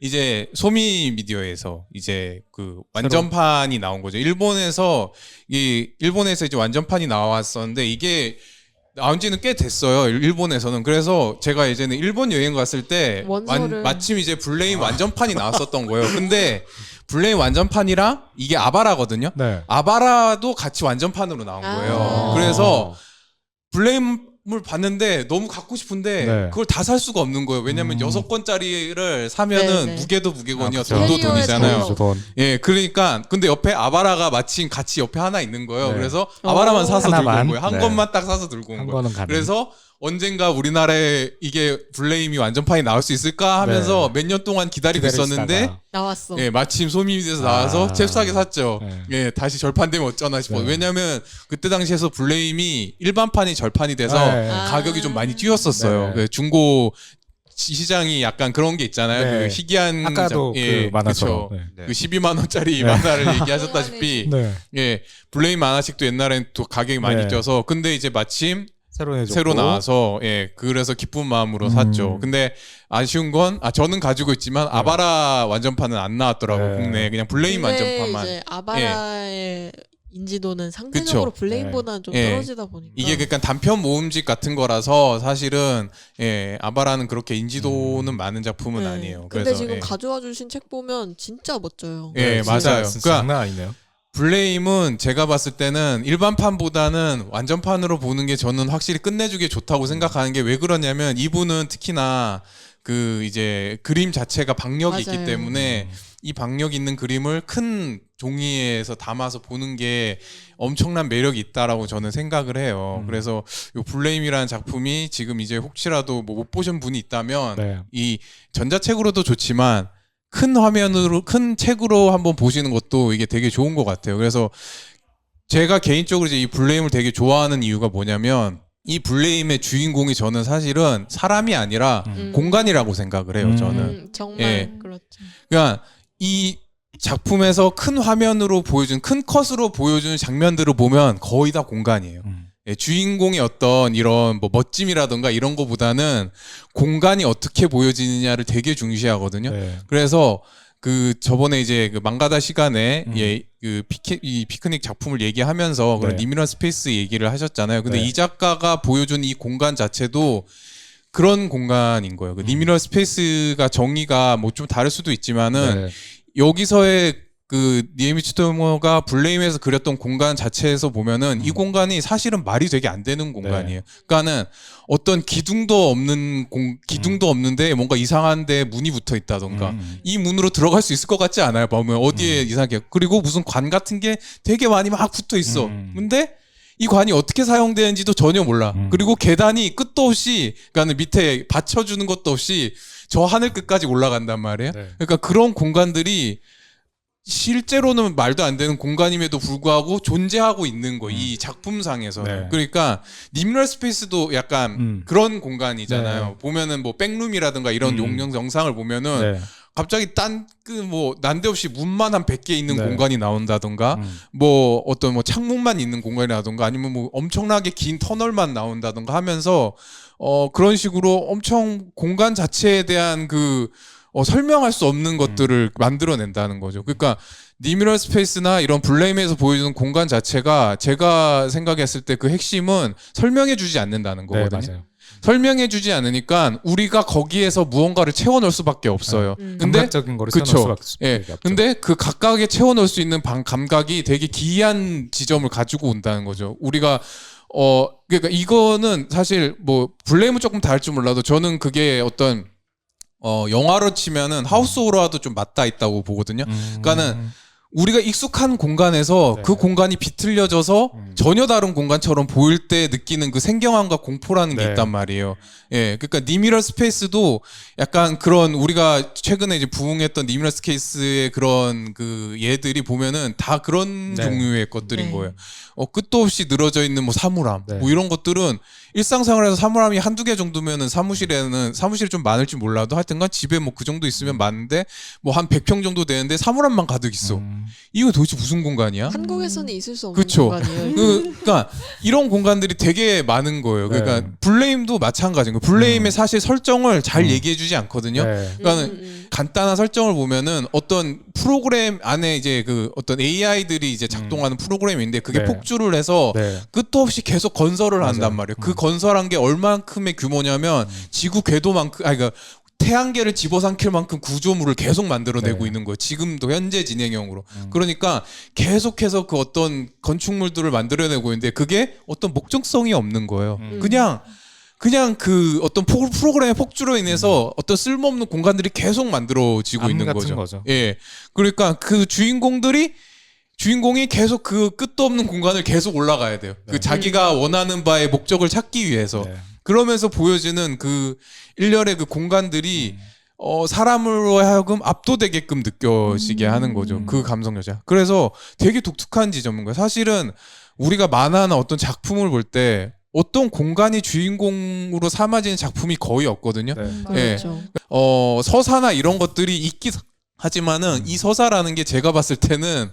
이제 소미 미디어에서 이제 그 완전판이 나온 거죠. 일본에서 이제 완전판이 나왔었는데 이게 나온 지는 꽤 됐어요. 일본에서는. 그래서 제가 예전에 일본 여행 갔을 때 원서를. 마침 이제 블레임 완전판이 나왔었던 거예요. 근데 블레임 완전판이랑 이게 아바라거든요. 네. 아바라도 같이 완전판으로 나온 거예요. 그래서 블레임을 봤는데 너무 갖고 싶은데 네. 그걸 다 살 수가 없는 거예요. 왜냐면 6권짜리를 사면은 네, 네. 무게도 무게건이요. 그쵸. 돈도 캐리어에 돈이잖아요. 담아서. 돈. 예, 그러니까 근데 옆에 아바라가 마침 같이 옆에 하나 있는 거예요. 네. 그래서 아바라만 사서 들고 하나만? 온 거예요. 한 네. 권만 딱 사서 들고 온 한 거예요. 거는 가능. 그래서 언젠가 우리나라에 이게 블레임이 완전판이 나올 수 있을까 하면서 네. 몇 년 동안 기다리고 있었는데 기다리시다가. 나왔어. 예, 마침 소미미디에서 나와서 아. 잽싸게 샀죠. 네. 예, 다시 절판되면 어쩌나 싶어. 네. 왜냐면 그때 당시에서 블레임이 일반판이 절판이 돼서 네. 가격이 좀 많이 뛰었었어요. 네. 그 중고 시장이 약간 그런 게 있잖아요. 네. 그 희귀한 아까도 그 만화처럼. 그쵸. 네. 그 12만 원짜리 만화를 얘기하셨다시피 네. 예, 블레임 만화책도 옛날엔 또 가격이 많이 네. 뛰어서 근데 이제 마침 새로 해줬고. 새로 나와서 그래서 기쁜 마음으로 샀죠. 근데 아쉬운 건 저는 가지고 있지만 아바라 완전판은 안 나왔더라고요. 네. 국내에 그냥 블레임 근데 완전판만. 이제 아바라의 인지도는 상대적으로 그쵸. 블레임보다는 좀 예. 떨어지다 보니까 이게 그러니까 단편 모음집 같은 거라서 사실은 아바라는 그렇게 인지도는 많은 작품은 네. 아니에요. 근데 그래서 지금 가져와 주신 책 보면 진짜 멋져요. 예, 진짜 맞아요. 진짜 그러니까 장난 아니네요. 블레임은 제가 봤을 때는 일반판보다는 완전판으로 보는 게 저는 확실히 끝내주기 좋다고 생각하는 게 왜 그러냐면 이분은 특히나 그 이제 그림 자체가 박력이 있기 맞아요. 때문에 이 박력 있는 그림을 큰 종이에서 담아서 보는 게 엄청난 매력이 있다라고 저는 생각을 해요. 그래서 이 블레임이라는 작품이 지금 이제 혹시라도 뭐 못 보신 분이 있다면 네. 이 전자책으로도 좋지만 큰 화면으로 큰 책으로 한번 보시는 것도 이게 되게 좋은 것 같아요. 그래서 제가 개인적으로 이제 이 블레임을 되게 좋아하는 이유가 뭐냐면 이 블레임의 주인공이 저는 사실은 사람이 아니라 공간이라고 생각을 해요. 저는 정말 예. 그렇죠. 그러니까 이 작품에서 큰 화면으로 보여준 큰 컷으로 보여주는 장면들을 보면 거의 다 공간이에요. 예, 주인공의 어떤 이런 뭐 멋짐이라던가 이런 거보다는 공간이 어떻게 보여지느냐를 되게 중시하거든요. 네. 그래서 그 저번에 이제 그 망가다 시간에 예, 그 이 피크닉 작품을 얘기하면서 그런 네. 리미널 스페이스 얘기를 하셨잖아요. 근데 네. 이 작가가 보여준 이 공간 자체도 그런 공간인 거예요. 그 리미널 스페이스가 정의가 뭐 좀 다를 수도 있지만은 네. 여기서의 그 니에미치 토모가 블레임에서 그렸던 공간 자체에서 보면은 이 공간이 사실은 말이 되게 안 되는 공간이에요. 그러니까는 어떤 기둥도 없는 기둥도 없는데 뭔가 이상한데 문이 붙어 있다던가 이 문으로 들어갈 수 있을 것 같지 않아요? 보면 어디에 이상하게 그리고 무슨 관 같은 게 되게 많이 막 붙어 있어. 근데 이 관이 어떻게 사용되는지도 전혀 몰라. 그리고 계단이 끝도 없이, 그러니까 밑에 받쳐주는 것도 없이 저 하늘 끝까지 올라간단 말이에요. 네. 그러니까 그런 공간들이 실제로는 말도 안 되는 공간임에도 불구하고 존재하고 있는 거, 이 작품상에서. 네. 그러니까 리미널 스페이스도 약간 그런 공간이잖아요. 네. 보면은 뭐 백룸이라든가 이런 영상을 보면은 네. 갑자기 딴 그 뭐 난데없이 문만 한 100개 있는 네. 공간이 나온다던가 뭐 어떤 뭐 창문만 있는 공간이라던가 아니면 뭐 엄청나게 긴 터널만 나온다던가 하면서 그런 식으로 엄청 공간 자체에 대한 그 설명할 수 없는 것들을 만들어낸다는 거죠. 그러니까 리미럴 스페이스나 이런 블레임에서 보여주는 공간 자체가 제가 생각했을 때 그 핵심은 설명해주지 않는다는 네, 거거든요. 맞아요. 설명해주지 않으니까 우리가 거기에서 무언가를 채워넣을 수밖에 없어요. 근데 감각적인 거를 그쵸. 써놓을 수밖에 예. 없죠. 근데 그 각각에 채워넣을 수 있는 감각이 되게 기이한 지점을 가지고 온다는 거죠. 우리가 그러니까 이거는 사실 뭐 블레임은 조금 다를지 몰라도 저는 그게 어떤 영화로 치면은 하우스 오로와도 좀 맞닿아 있다고 보거든요. 그러니까는 우리가 익숙한 공간에서 네. 그 공간이 비틀려져서 전혀 다른 공간처럼 보일 때 느끼는 그 생경함과 공포라는 게 네. 있단 말이에요. 예, 그러니까 니미럴 스페이스도 약간 그런 우리가 최근에 이제 부흥했던 니미럴 스페이스의 그런 그 얘들이 보면은 다 그런 네. 종류의 것들인 네. 거예요. 끝도 없이 늘어져 있는 뭐 사물함, 네. 뭐 이런 것들은 일상생활에서 사물함이 한두 개 정도면은 사무실이 좀 많을지 몰라도 하여튼간 집에 뭐 그 정도 있으면 많은데 뭐 한 100평 정도 되는데 사물함만 가득 있어. 이거 도대체 무슨 공간이야? 한국에서는 있을 수 없는 그쵸. 공간이에요. 그러니까 이런 공간들이 되게 많은 거예요. 그러니까 네. 블레임도 마찬가지인 거예요. 블레임의 사실 설정을 잘 얘기해주지 않거든요. 네. 그러니까 간단한 설정을 보면은 어떤 프로그램 안에 이제 그 어떤 AI들이 이제 작동하는 프로그램인데 그게 네. 폭주를 해서 네. 끝도 없이 계속 건설을 한단 말이에요. 그 건설한 게 얼만큼의 규모냐면 지구 궤도만큼, 그러니까 태양계를 집어삼킬 만큼 구조물을 계속 만들어내고 네. 있는 거예요. 지금도 현재 진행형으로. 그러니까 계속해서 그 어떤 건축물들을 만들어내고 있는데 그게 어떤 목적성이 없는 거예요. 그냥 그 어떤 프로그램의 폭주로 인해서 어떤 쓸모없는 공간들이 계속 만들어지고 암 있는 같은 거죠. 예. 그러니까 그 주인공이 계속 그 끝도 없는 공간을 계속 올라가야 돼요. 그 자기가 원하는 바의 목적을 찾기 위해서. 네. 그러면서 보여지는 그 일련의 그 공간들이 사람으로 하여금 압도되게끔 느껴지게 하는 거죠. 그 감성 여자. 그래서 되게 독특한 지점인 거예요. 사실은 우리가 만화나 어떤 작품을 볼 때 어떤 공간이 주인공으로 삼아지는 작품이 거의 없거든요. 네. 그렇죠. 서사나 이런 것들이 있긴 하지만은 이 서사라는 게 제가 봤을 때는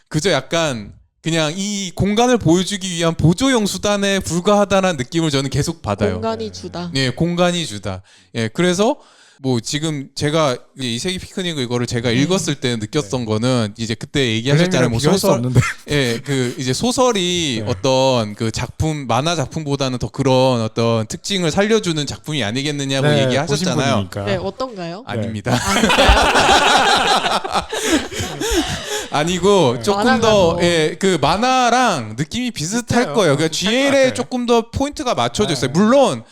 그저 약간 그냥 이 공간을 보여주기 위한 보조용 수단에 불과하다는 느낌을 저는 계속 받아요. 공간이 주다. 예, 공간이 주다. 예, 그래서 뭐 지금 제가 이 세기 피크닉 이거를 제가 읽었을 때 느꼈던 거는 이제 그때 얘기하셨잖아요. 뭐 비교할 수 소설, 없는데. 예, 그 이제 소설이 네. 어떤 그 작품 만화 작품보다는 더 그런 어떤 특징을 살려주는 작품이 아니겠느냐고 네, 얘기하셨잖아요. 보신 분이니까. 네, 어떤가요? 아닙니다. 아닐까요? 아니고 조금 만화가 더 더- 예, 그 만화랑 느낌이 비슷할 비슷해요. 거예요. 그러니까 비슷할 것 GL에 같아요. 조금 더 포인트가 맞춰져 있어요. 네. 물론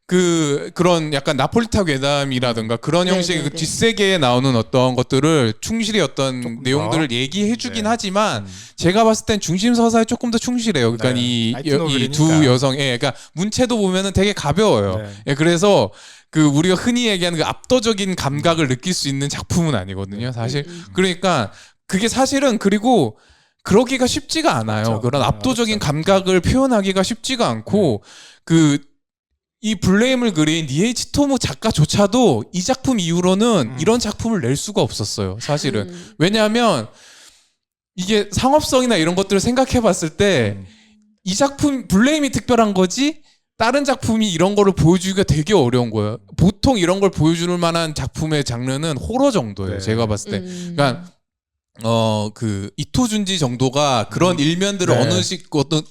그런 약간 나폴리타 괴담이라든가 그런 네, 형식의 네, 그 네. 뒷세계에 나오는 어떤 것들을 충실히 어떤 조금 더. 내용들을 얘기해주긴 네. 하지만 제가 봤을 땐 중심 서사에 조금 더 충실해요. 그러니까 네. 이 라이트 두 노벨이니까. 여성의 그러니까 문체도 보면은 되게 가벼워요. 네. 예, 그래서 그 우리가 흔히 얘기하는 그 압도적인 감각을 느낄 수 있는 작품은 아니거든요. 사실 그러니까 그게 사실은 그리고 그러기가 쉽지가 않아요. 그렇죠. 그런 네, 압도적인 어렵죠. 감각을 표현하기가 쉽지가 않고 이 블레임을 그린 니에이치 토무 작가조차도 이 작품 이후로는 이런 작품을 낼 수가 없었어요. 사실은. 왜냐하면 이게 상업성이나 이런 것들을 생각해 봤을 때 이 작품 블레임이 특별한 거지 다른 작품이 이런 거를 보여주기가 되게 어려운 거예요. 보통 이런 걸 보여줄 만한 작품의 장르는 호러 정도예요. 네. 제가 봤을 때. 그러니까 그 이토준지 정도가 그런 일면들을 네.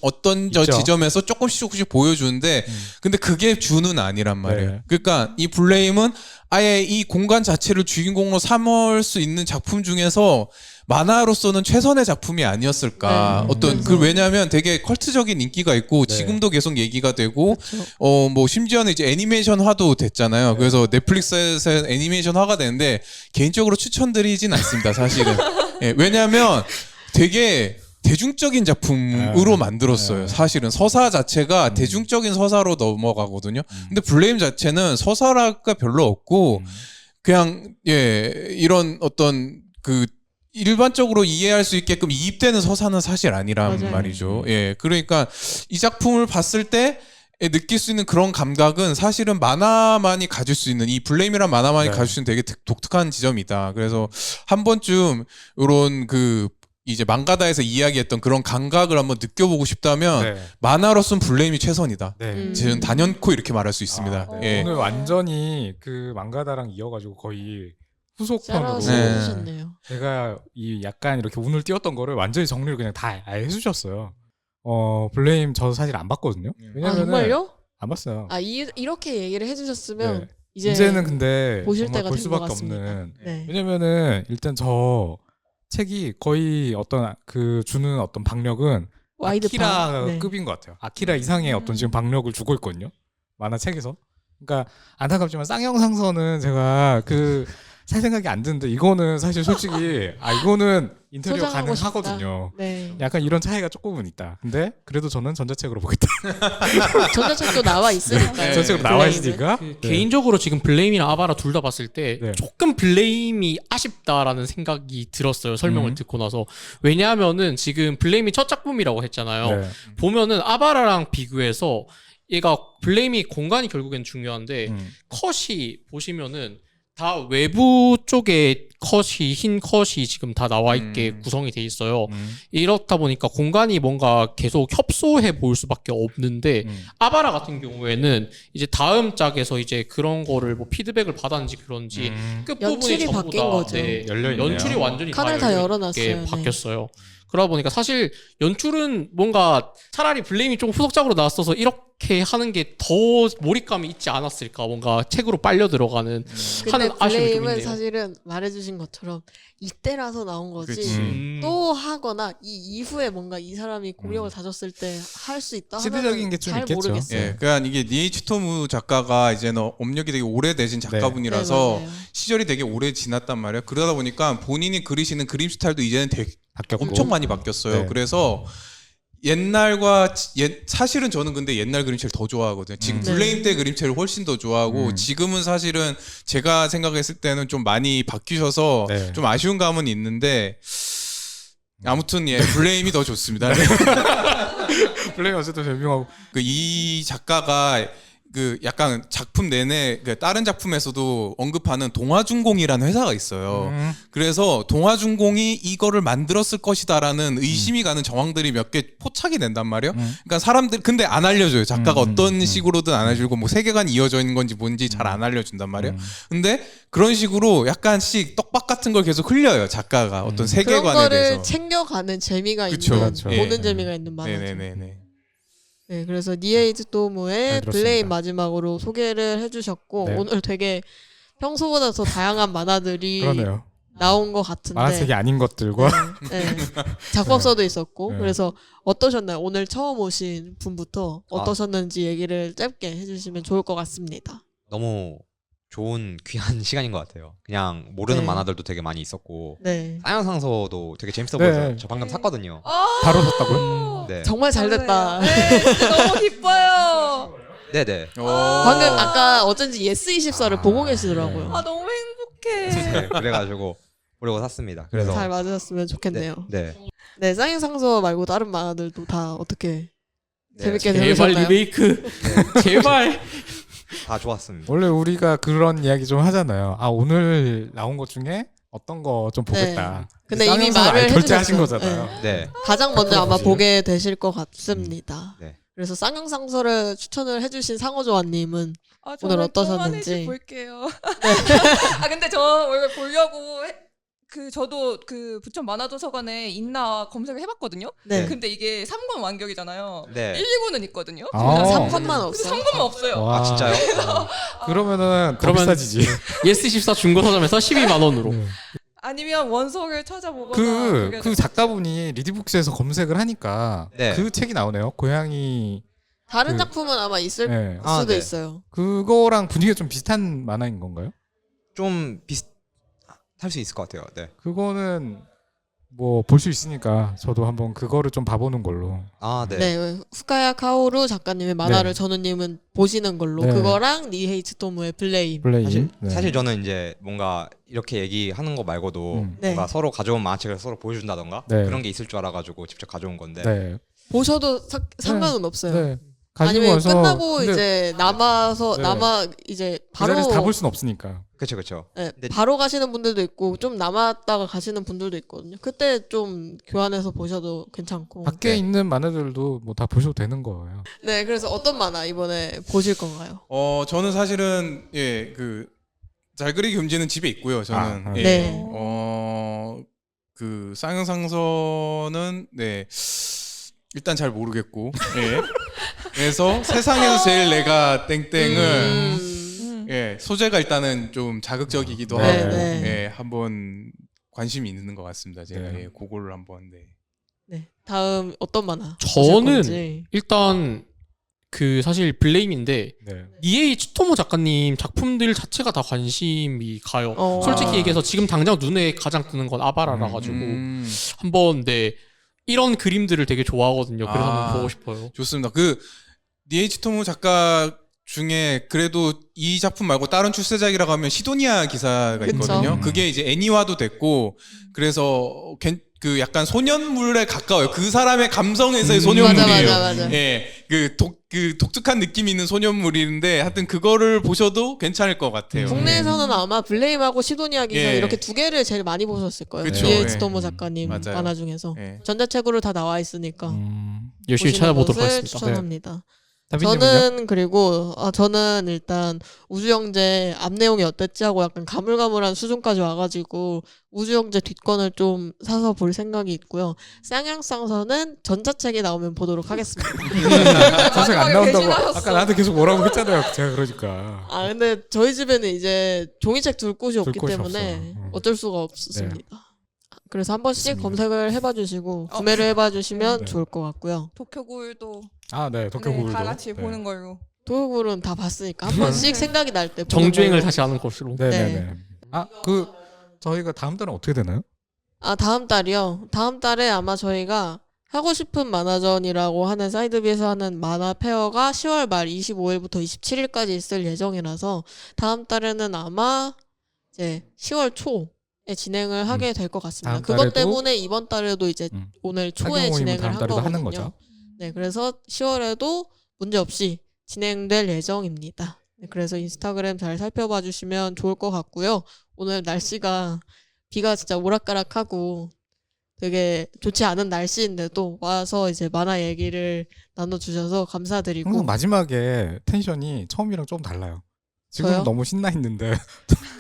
어떤 저 있죠. 지점에서 조금씩 보여주는데 근데 그게 주는 아니란 말이에요. 네. 그러니까 이 블레임은 아예 이 공간 자체를 주인공으로 삼을 수 있는 작품 중에서 만화로서는 최선의 작품이 아니었을까. 네. 어떤 그래서- 왜냐하면 되게 컬트적인 인기가 있고 네. 지금도 계속 얘기가 되고 그렇죠. 뭐 심지어는 이제 애니메이션화도 됐잖아요. 그래서 넷플릭스에서 애니메이션화가 되는데 개인적으로 추천드리진 않습니다. 사실은. 예, 왜냐하면 되게 대중적인 작품으로 만들었어요. 사실은 서사 자체가 대중적인 서사로 넘어가거든요. 근데 블레임 자체는 서사가 별로 없고 그냥 이런 어떤 그 일반적으로 이해할 수 있게끔 이입되는 서사는 사실 아니란 맞아요. 말이죠. 예, 그러니까 이 작품을 봤을 때 느낄 수 있는 그런 감각은 사실은 만화만이 가질 수 있는 이 블레임이란 만화만이 네. 가질 수 있는 되게 독특한 지점이다. 그래서 한 번쯤 이런 그 이제 망가다에서 이야기했던 그런 감각을 한번 느껴보고 싶다면 네. 만화로서는 블레임이 최선이다. 네. 저는 단연코 이렇게 말할 수 있습니다. 아, 네. 예. 오늘 완전히 그 망가다랑 이어가지고 거의 후속편으로 짜라서 네. 해주셨네요. 제가 이 약간 이렇게 운을 띄웠던 거를 완전히 정리를 그냥 다 아예 해주셨어요. 블레임 저 사실 안 봤거든요. 아 왜냐면은 정말요? 안 봤어요. 아 이렇게 얘기를 해주셨으면 네. 이제 이제는 근데 보실 정말 때가 볼 된 수밖에 것 같습니다. 없는. 네. 왜냐면은 일단 저 책이 거의 어떤 그 주는 어떤 박력은 와이드파. 네. 아키라급인 것 같아요. 아키라 이상의 어떤 지금 박력을 주고 있거든요. 만화 책에서. 그러니까 안타깝지만 쌍용상선은 제가 살 생각이 안 드는데 이거는 사실 솔직히 이거는 인테리어 소장하고 가능하거든요. 싶다. 네. 약간 이런 차이가 조금은 있다. 근데 그래도 저는 전자책으로 보겠다. 전자책도 나와 있으니까. 전자책으로 나와 있으니까. 그 네. 개인적으로 지금 블레임이랑 아바라 둘 다 봤을 때 네. 조금 블레임이 아쉽다라는 생각이 들었어요. 설명을 듣고 나서. 왜냐하면은 지금 블레임이 첫 작품이라고 했잖아요. 네. 보면은 아바라랑 비교해서 얘가 블레임이 공간이 결국엔 중요한데 컷이 보시면은 다 외부 쪽에 컷이 흰 컷이 지금 다 나와 있게 구성이 돼 있어요. 이렇다 보니까 공간이 뭔가 계속 협소해 보일 수밖에 없는데 아바라 같은 경우에는 이제 다음 짝에서 이제 그런 거를 뭐 피드백을 받았는지 그런지 끝부분이 연출이 전부 바뀐 다 거죠. 열려있네요. 연출이 완전히 칸을 다 열어놨어요. 게 네. 바뀌었어요. 그러다 보니까 사실 연출은 뭔가 차라리 블레임이 좀 후속작으로 나왔어서 이렇게 하는 게 더 몰입감이 있지 않았을까. 뭔가 책으로 빨려 들어가는 근데 하는 아쉬움이 좀 블레임은 있네요. 사실은 말해주신 것처럼 이때라서 나온 거지 그치. 또 하거나 이 이후에 뭔가 이 사람이 공력을 다졌을 때 할 수 있다 시대적인 하면은 게좀 잘 있겠죠. 모르겠어요. 예, 그러니까 이게 니에이치 토무 작가가 이제는 업력이 되게 오래되신 작가분이라서 네, 맞아요. 시절이 되게 오래 지났단 말이에요. 그러다 보니까 본인이 그리시는 그림 스타일도 이제는 되게 바뀌었고. 엄청 많이 바뀌었어요. 네. 그래서 옛날과 사실은 저는 근데 옛날 그림체를 더 좋아하거든요. 지금 네. 블레임 때 그림체를 훨씬 더 좋아하고 지금은 사실은 제가 생각했을 때는 좀 많이 바뀌셔서 네. 좀 아쉬운 감은 있는데 아무튼 블레임이 더 좋습니다. 블레임 어쨌든 별명하고. 이 작가가 그 약간 작품 내내 그 다른 작품에서도 언급하는 동화중공이라는 회사가 있어요. 그래서 동화중공이 이거를 만들었을 것이다라는 의심이 가는 정황들이 몇 개 포착이 된단 말이에요. 그러니까 사람들 근데 안 알려줘요. 작가가 어떤 식으로든 안 알려주고 뭐 세계관이 이어져 있는 건지 뭔지 잘 안 알려준단 말이에요. 근데 그런 식으로 약간씩 떡밥 같은 걸 계속 흘려요. 작가가 어떤 그런 세계관에 거를 대해서. 챙겨가는 재미가 그쵸. 있는 그쵸. 보는 예. 재미가 있는 만화죠. 네네네네. 네, 그래서 니에이즈 도모의 잘 들었습니다. 블레임 마지막으로 소개를 해주셨고 네. 오늘 되게 평소보다 더 다양한 만화들이 그러네요. 나온 것 같은데 만화책이 아닌 것들과 네, 네. 작법서도 있었고 네. 그래서 어떠셨나요? 오늘 처음 오신 분부터 어떠셨는지 얘기를 짧게 해주시면 좋을 것 같습니다. 너무 좋은 귀한 시간인 것 같아요. 그냥 모르는 네. 만화들도 되게 많이 있었고 네, 사양상서도 되게 재밌어 네. 보여서 저 방금 샀거든요. 바로 샀다고요? 네, 정말 잘 됐다. 네, 진짜 너무 기뻐요. 네네. 방금 아까 어쩐지 예스24를 보고 계시더라고요. 아 너무 행복해. 네, 그래가지고 보려고 샀습니다. 그래서 잘 맞으셨으면 좋겠네요. 네. 네, 쌍용상서 말고 다른 만화들도 다 어떻게 네. 재밌게 제발 들으셨나요? 리메이크. 제발. 다 좋았습니다. 원래 우리가 그런 이야기 좀 하잖아요. 아 오늘 나온 것 중에 어떤 거 좀 보겠다. 근데 이미 쌍용상 말을 아예 결제하신 해주셨어요. 거잖아요. 네. 가장 먼저 아마 그거지. 보게 되실 것 같습니다. 네. 그래서 쌍용상서를 추천을 해주신 상어조아님은 아, 오늘 저는 어떠셨는지. 좀 볼게요. 아 근데 저 원래 보려고 저도 그 부천 만화도서관에 있나 검색을 해봤거든요. 네, 근데 이게 3권 완결이잖아요. 네. 1, 2권은 있거든요. 아. 3컷만 근데 없어요. 3권만 없어요. 와. 아 진짜요? 그러면은 더 그러면- 비싸지지. 예스14 중고서점에서 12만 원으로. 아니면 원석을 찾아보거나 그 작가분이 리디북스에서 검색을 하니까 네. 그 책이 나오네요. 고양이. 다른 그- 작품은 아마 있을 네. 아, 수도 네. 있어요. 그거랑 분위기가 좀 비슷한 만화인 건가요? 좀 비슷할 수 있을 것 같아요. 네. 그거는 뭐 볼 수 있으니까 저도 한번 그거를 좀 봐보는 걸로. 아 네. 네, 후카야 카오루 작가님의 만화를 네. 전우님은 보시는 걸로 네. 그거랑 니헤이츠 토모의 블레임. 블레임. 사실 네. 사실 저는 이제 뭔가 이렇게 얘기하는 거 말고도 음. 뭔가 네. 서로 가져온 만화책을 서로 보여준다던가 네. 그런 게 있을 줄 알아가지고 직접 가져온 건데. 네. 보셔도 상관은 없어요. 네. 가지고 아니면 와서 끝나고 근데 이제 남아서 네. 남아 이제 그 바로 자리에서 다 볼 수는 없으니까. 그렇죠, 그렇죠. 네, 근데- 바로 가시는 분들도 있고 좀 남았다가 가시는 분들도 있거든요. 그때 좀 교환해서 보셔도 괜찮고. 밖에 네. 있는 만화들도 뭐 다 보셔도 되는 거예요. 네, 그래서 어떤 만화 이번에 보실 건가요? 저는 사실은 그 잘 그리기 금지는 집에 있고요. 저는 아, 예. 네. 그 쌍용상서는 네. 일단 잘 모르겠고. 예. 그래서 세상에서 제일 내가 땡땡을 예, 소재가 일단은 좀 자극적이기도 네, 하고 네. 예, 한번 관심이 있는 것 같습니다. 제가 네. 예, 그거를 한번 네. 네, 다음 어떤 만화? 저는 보실 건지. 일단 그 사실 블레임인데 네. 이에이 츠토모 작가님 작품들 자체가 다 관심이 가요. 솔직히 아. 얘기해서 지금 당장 눈에 가장 뜨는 건 아바라라 가지고 한번 네 이런 그림들을 되게 좋아하거든요. 그래서 아. 한번 보고 싶어요. 좋습니다. 그 니에이치 토모 작가 중에 그래도 이 작품 말고 다른 출세작이라고 하면 시도니아 기사가 그쵸. 있거든요. 그게 이제 애니화도 됐고 그래서 그 약간 소년물에 가까워요. 그 사람의 감성에서의 소년물이에요. 맞아. 예, 그 독특한 느낌이 있는 소년물인데 하여튼 그거를 보셔도 괜찮을 것 같아요. 국내에서는 아마 블레임하고 시도니아 기사 예. 이렇게 두 개를 제일 많이 보셨을 거예요. 그쵸, 니에이츠 예. 토모 작가님 맞아요. 만화 중에서 예. 전자책으로 다 나와 있으니까 열심히 보시는 찾아보도록 것을 하겠습니다. 추천합니다. 다빈님은요? 저는 그리고 저는 일단 우주형제 앞 내용이 어땠지 하고 약간 가물가물한 수준까지 와가지고 우주형제 뒷권을 좀 사서 볼 생각이 있고요. 쌍양쌍서는 전자책이 나오면 보도록 하겠습니다. 사실 안 마지막에 나온다고 배신하셨어. 아까 나한테 계속 뭐라고 했잖아요. 제가 그러니까. 아 근데 저희 집에는 이제 종이책 둘 곳이 없기 곳이 때문에 없어. 어쩔 수가 없습니다. 그래서 한 번씩 좋습니다. 검색을 해봐주시고 구매를 해봐주시면 네. 좋을 것 같고요. 도쿄굴도 아, 네. 도쿄 네, 구울도. 다 같이 네. 보는 걸로. 도요굴은 다 봤으니까 한 번씩 생각이 날 때 정주행을 다시 하는 것으로. 네, 네, 네. 네. 아, 그 저희가 다음 달은 어떻게 되나요? 아 다음 달이요. 다음 달에 아마 저희가 하고 싶은 만화전이라고 하는 사이드비에서 하는 만화 페어가 10월 말 25일부터 27일까지 있을 예정이라서 다음 달에는 아마 이제 10월 초에 진행을 하게 될 것 같습니다. 다음 그것 달에도- 때문에 이번 달에도 이제 오늘 초에 학용 모임을 진행을 다음 한 달에도 거거든요. 하는 거죠. 네, 그래서 10월에도 문제 없이 진행될 예정입니다. 네, 그래서 인스타그램 잘 살펴봐 주시면 좋을 것 같고요. 오늘 날씨가 비가 진짜 오락가락하고 되게 좋지 않은 날씨인데도 와서 이제 만화 얘기를 나눠주셔서 감사드리고. 항상 마지막에 텐션이 처음이랑 좀 달라요. 지금 저요? 너무 신나 있는데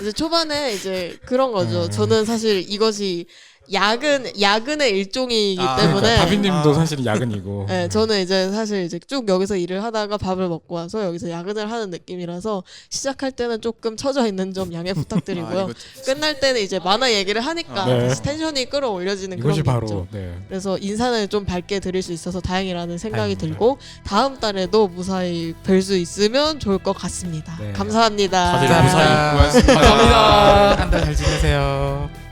이제 초반에 이제 그런 거죠. 네. 저는 사실 이것이 야근의 일종이기 때문에. 그러니까 다비님도 사실 야근이고. 네, 저는 이제 사실 이제 쭉 여기서 일을 하다가 밥을 먹고 와서 여기서 야근을 하는 느낌이라서 시작할 때는 조금 처져 있는 점 양해 부탁드리고요. 끝날 때는 이제 만화 얘기를 하니까 네. 다시 텐션이 끌어올려지는 그런 이것이 게 바로 있죠. 네. 그래서 인사는 좀 밝게 드릴 수 있어서 다행이라는 생각이 다행입니다. 들고 다음 달에도 무사히 뵐 수 있으면 좋을 것 같습니다. 네. 감사합니다. 다들 무사히 고맙습니다. 감사합니다. 한 달 잘 지내세요.